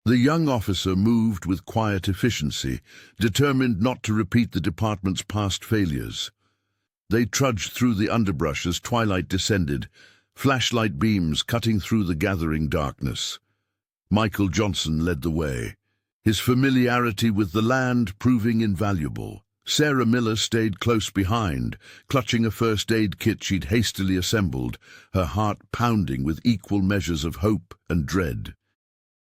Speaker 1: The young officer moved with quiet efficiency, determined not to repeat the department's past failures. They trudged through the underbrush as twilight descended, flashlight beams cutting through the gathering darkness. Michael Johnson led the way, his familiarity with the land proving invaluable. Sarah Miller stayed close behind, clutching a first aid kit she'd hastily assembled, her heart pounding with equal measures of hope and dread.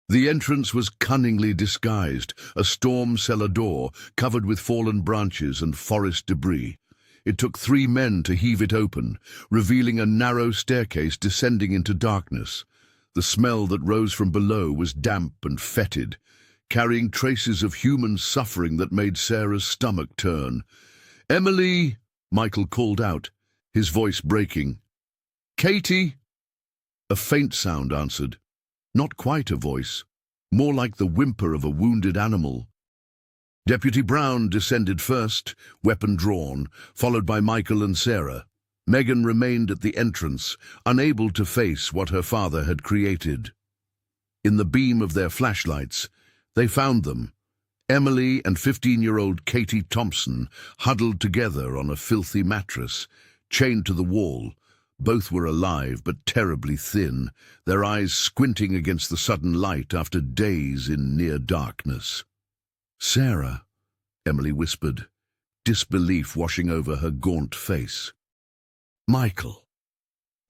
Speaker 1: The entrance was cunningly disguised, a storm cellar door covered with fallen branches and forest debris. It took 3 men to heave it open, revealing a narrow staircase descending into darkness. The smell that rose from below was damp and fetid, carrying traces of human suffering that made Sarah's stomach turn. "Emily!" Michael called out, his voice breaking. "Katie!" A faint sound answered, Not quite a voice, more like the whimper of a wounded animal. Deputy Brown descended first, weapon drawn, followed by Michael and Sarah. Megan remained at the entrance, unable to face what her father had created. In the beam of their flashlights, they found them. Emily and 15-year-old Katie Thompson huddled together on a filthy mattress, chained to the wall. Both were alive but terribly thin, their eyes squinting against the sudden light after days in near darkness. "Sarah," Emily whispered, disbelief washing over her gaunt face. "Michael."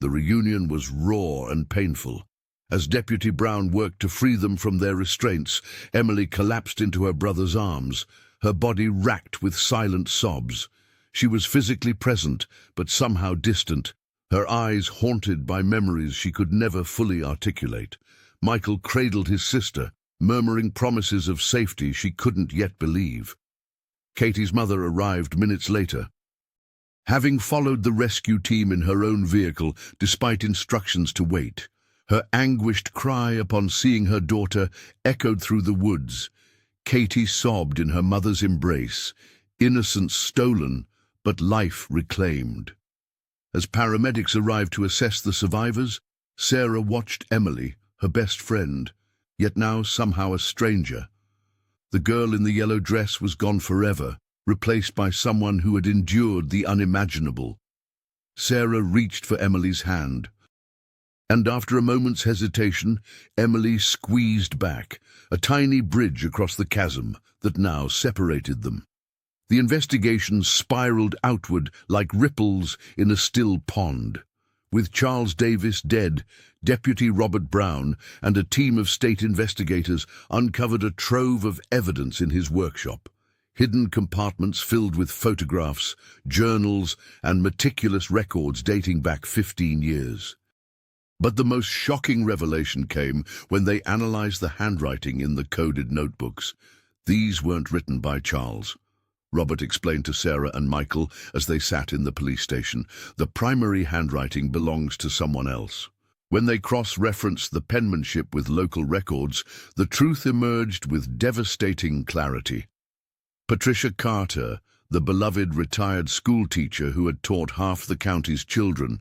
Speaker 1: The reunion was raw and painful. As Deputy Brown worked to free them from their restraints, Emily collapsed into her brother's arms, her body racked with silent sobs. She was physically present, but somehow distant, her eyes haunted by memories she could never fully articulate. Michael cradled his sister, murmuring promises of safety she couldn't yet believe. Katie's mother arrived minutes later. Having followed the rescue team in her own vehicle, despite instructions to wait, her anguished cry upon seeing her daughter echoed through the woods. Katie sobbed in her mother's embrace, innocence stolen, but life reclaimed. As paramedics arrived to assess the survivors, Sarah watched Emily, her best friend, yet now somehow a stranger. The girl in the yellow dress was gone forever, replaced by someone who had endured the unimaginable. Sarah reached for Emily's hand, and after a moment's hesitation, Emily squeezed back, a tiny bridge across the chasm that now separated them. The investigation spiraled outward like ripples in a still pond. With Charles Davis dead, Deputy Robert Brown and a team of state investigators uncovered a trove of evidence in his workshop. Hidden compartments filled with photographs, journals, and meticulous records dating back 15 years. But the most shocking revelation came when they analyzed the handwriting in the coded notebooks. These weren't written by Charles. Robert explained to Sarah and Michael as they sat in the police station. The primary handwriting belongs to someone else. When they cross-referenced the penmanship with local records, the truth emerged with devastating clarity. Patricia Carter, the beloved retired schoolteacher who had taught half the county's children,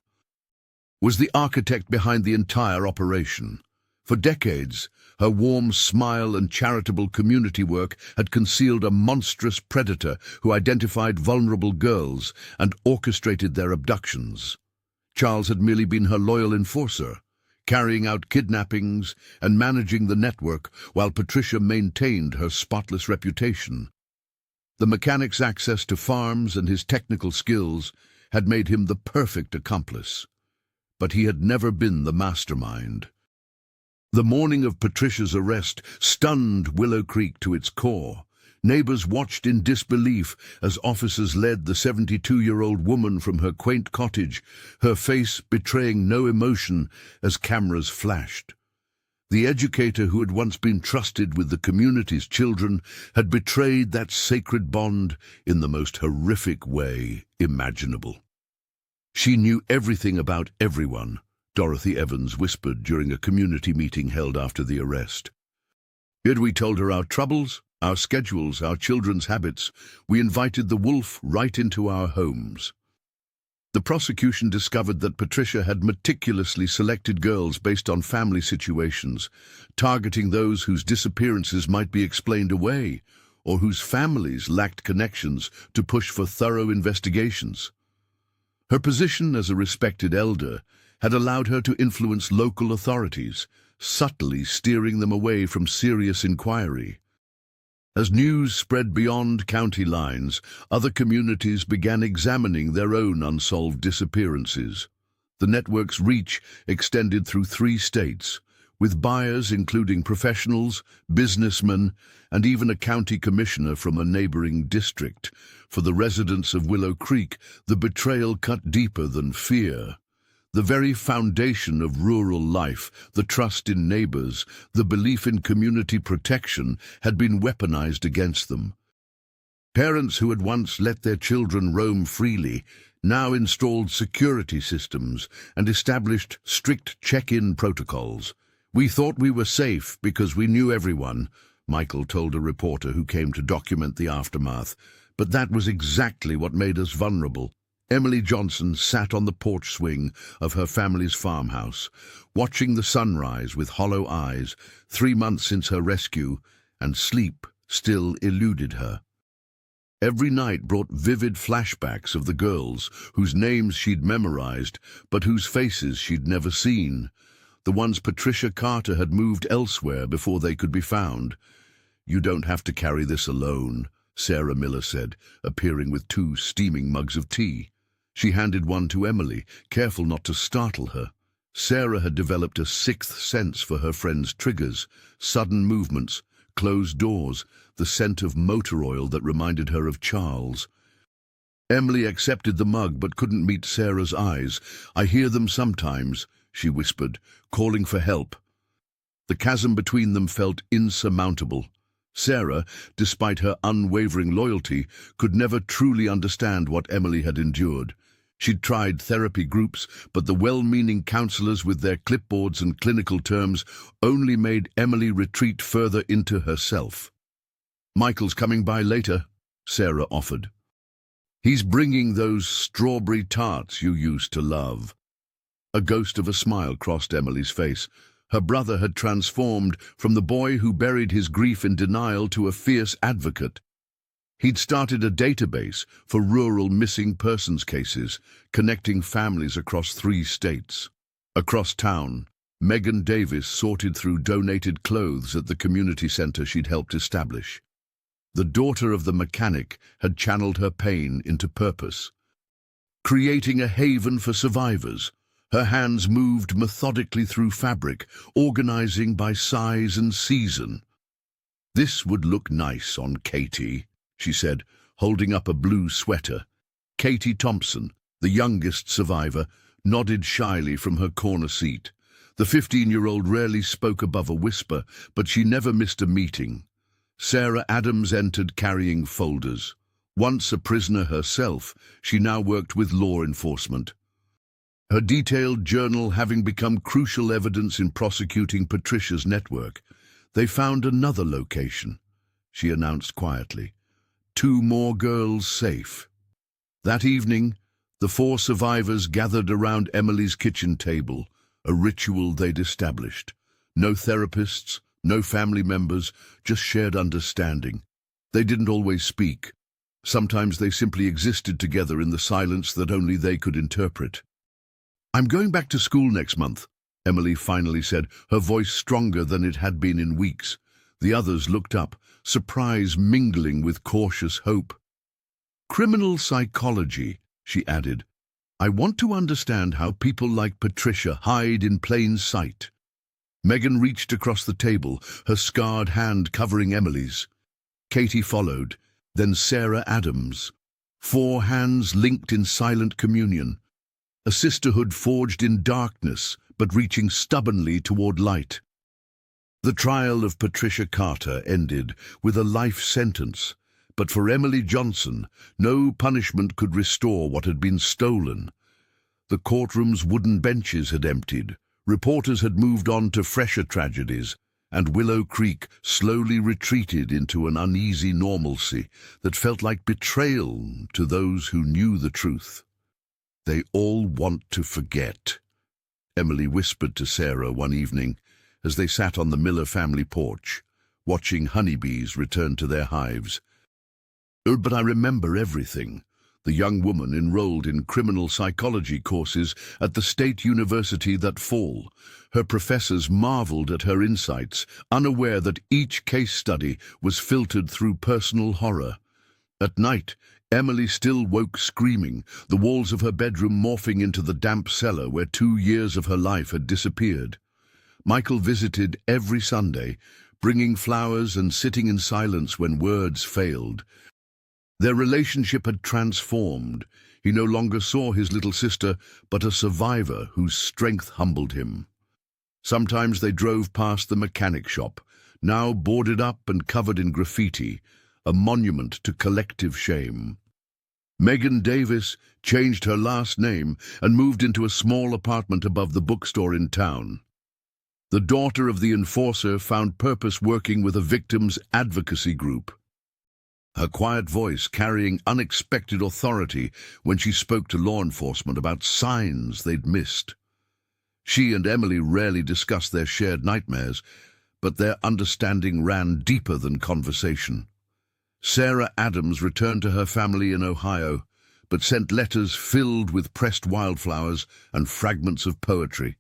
Speaker 1: was the architect behind the entire operation. For decades, her warm smile and charitable community work had concealed a monstrous predator who identified vulnerable girls and orchestrated their abductions. Charles had merely been her loyal enforcer, carrying out kidnappings and managing the network while Patricia maintained her spotless reputation. The mechanic's access to farms and his technical skills had made him the perfect accomplice. But he had never been the mastermind. The morning of Patricia's arrest stunned Willow Creek to its core. Neighbors watched in disbelief as officers led the 72-year-old woman from her quaint cottage, her face betraying no emotion as cameras flashed. The educator who had once been trusted with the community's children had betrayed that sacred bond in the most horrific way imaginable. "She knew everything about everyone," Dorothy Evans whispered during a community meeting held after the arrest. "Yet we told her our troubles, our schedules, our children's habits. We invited the wolf right into our homes." The prosecution discovered that Patricia had meticulously selected girls based on family situations, targeting those whose disappearances might be explained away or whose families lacked connections to push for thorough investigations. Her position as a respected elder had allowed her to influence local authorities, subtly steering them away from serious inquiry. As news spread beyond county lines, other communities began examining their own unsolved disappearances. The network's reach extended through 3 states, with buyers including professionals, businessmen, and even a county commissioner from a neighboring district. For the residents of Willow Creek, the betrayal cut deeper than fear. The very foundation of rural life, the trust in neighbors, the belief in community protection, had been weaponized against them. Parents who had once let their children roam freely now installed security systems and established strict check-in protocols, "We thought we were safe because we knew everyone," Michael told a reporter who came to document the aftermath. "But that was exactly what made us vulnerable." Emily Johnson sat on the porch swing of her family's farmhouse, watching the sunrise with hollow eyes, 3 months since her rescue, and sleep still eluded her. Every night brought vivid flashbacks of the girls, whose names she'd memorized, but whose faces she'd never seen. The ones Patricia Carter had moved elsewhere before they could be found. "You don't have to carry this alone," Sarah Miller said, appearing with 2 steaming mugs of tea. She handed one to Emily, careful not to startle her. Sarah had developed a 6th sense for her friend's triggers, sudden movements, closed doors, the scent of motor oil that reminded her of Charles. Emily accepted the mug but couldn't meet Sarah's eyes. "I hear them sometimes," she whispered, calling for help. The chasm between them felt insurmountable. Sarah, despite her unwavering loyalty, could never truly understand what Emily had endured. She'd tried therapy groups, but the well-meaning counselors with their clipboards and clinical terms only made Emily retreat further into herself. "Michael's coming by later," Sarah offered. "He's bringing those strawberry tarts you used to love." A ghost of a smile crossed Emily's face. Her brother had transformed from the boy who buried his grief in denial to a fierce advocate. He'd started a database for rural missing persons cases, connecting families across 3 states. Across town, Megan Davis sorted through donated clothes at the community center she'd helped establish. The daughter of the mechanic had channeled her pain into purpose, creating a haven for survivors. Her hands moved methodically through fabric, organizing by size and season. "This would look nice on Katie," she said, holding up a blue sweater. Katie Thompson, the youngest survivor, nodded shyly from her corner seat. The 15-year-old rarely spoke above a whisper, but she never missed a meeting. Sarah Adams entered carrying folders. Once a prisoner herself, she now worked with law enforcement. Her detailed journal having become crucial evidence in prosecuting Patricia's network. "They found another location," she announced quietly. "2 more girls safe." That evening, the 4 survivors gathered around Emily's kitchen table, a ritual they'd established. No therapists, no family members, just shared understanding. They didn't always speak. Sometimes they simply existed together in the silence that only they could interpret. "I'm going back to school next month," Emily finally said, her voice stronger than it had been in weeks. The others looked up, surprise mingling with cautious hope. "Criminal psychology," she added. "I want to understand how people like Patricia hide in plain sight." Megan reached across the table, her scarred hand covering Emily's. Katie followed, then Sarah Adams. 4 hands linked in silent communion. A sisterhood forged in darkness, but reaching stubbornly toward light. The trial of Patricia Carter ended with a life sentence, but for Emily Johnson, no punishment could restore what had been stolen. The courtroom's wooden benches had emptied, reporters had moved on to fresher tragedies, and Willow Creek slowly retreated into an uneasy normalcy that felt like betrayal to those who knew the truth. "They all want to forget," Emily whispered to Sarah one evening as they sat on the Miller family porch, watching honeybees return to their hives. "Oh, but I remember everything." The young woman enrolled in criminal psychology courses at the State University that fall. Her professors marveled at her insights, unaware that each case study was filtered through personal horror. At night, Emily still woke screaming, the walls of her bedroom morphing into the damp cellar where 2 years of her life had disappeared. Michael visited every Sunday, bringing flowers and sitting in silence when words failed. Their relationship had transformed. He no longer saw his little sister, but a survivor whose strength humbled him. Sometimes they drove past the mechanic shop, now boarded up and covered in graffiti, a monument to collective shame. Megan Davis changed her last name and moved into a small apartment above the bookstore in town. The daughter of the enforcer found purpose working with a victims' advocacy group, her quiet voice carrying unexpected authority when she spoke to law enforcement about signs they'd missed. She and Emily rarely discussed their shared nightmares, but their understanding ran deeper than conversation. Sarah Adams returned to her family in Ohio, but sent letters filled with pressed wildflowers and fragments of poetry.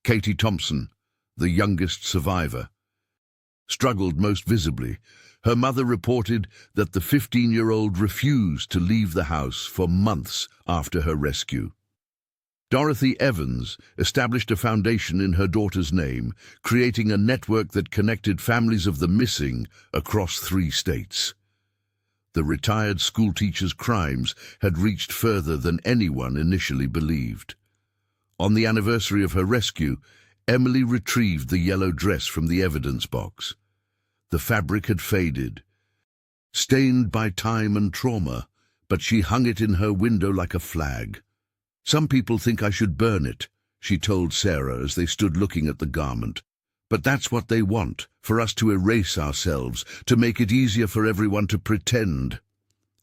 Speaker 1: Katie Thompson, the youngest survivor, struggled most visibly. Her mother reported that the 15-year-old refused to leave the house for months after her rescue. Dorothy Evans established a foundation in her daughter's name, creating a network that connected families of the missing across 3 states. The retired schoolteacher's crimes had reached further than anyone initially believed. On the anniversary of her rescue, Emily retrieved the yellow dress from the evidence box. The fabric had faded, stained by time and trauma, but she hung it in her window like a flag. "Some people think I should burn it," she told Sarah as they stood looking at the garment. "But that's what they want, for us to erase ourselves, to make it easier for everyone to pretend."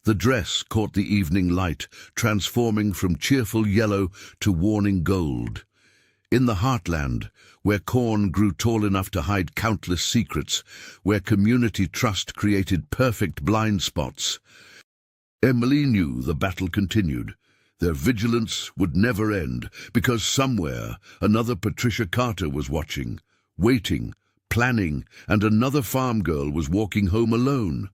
Speaker 1: The dress caught the evening light, transforming from cheerful yellow to warning gold. In the heartland, where corn grew tall enough to hide countless secrets, where community trust created perfect blind spots, Emily knew the battle continued. Their vigilance would never end, because somewhere another Patricia Carter was watching, waiting, planning, and another farm girl was walking home alone.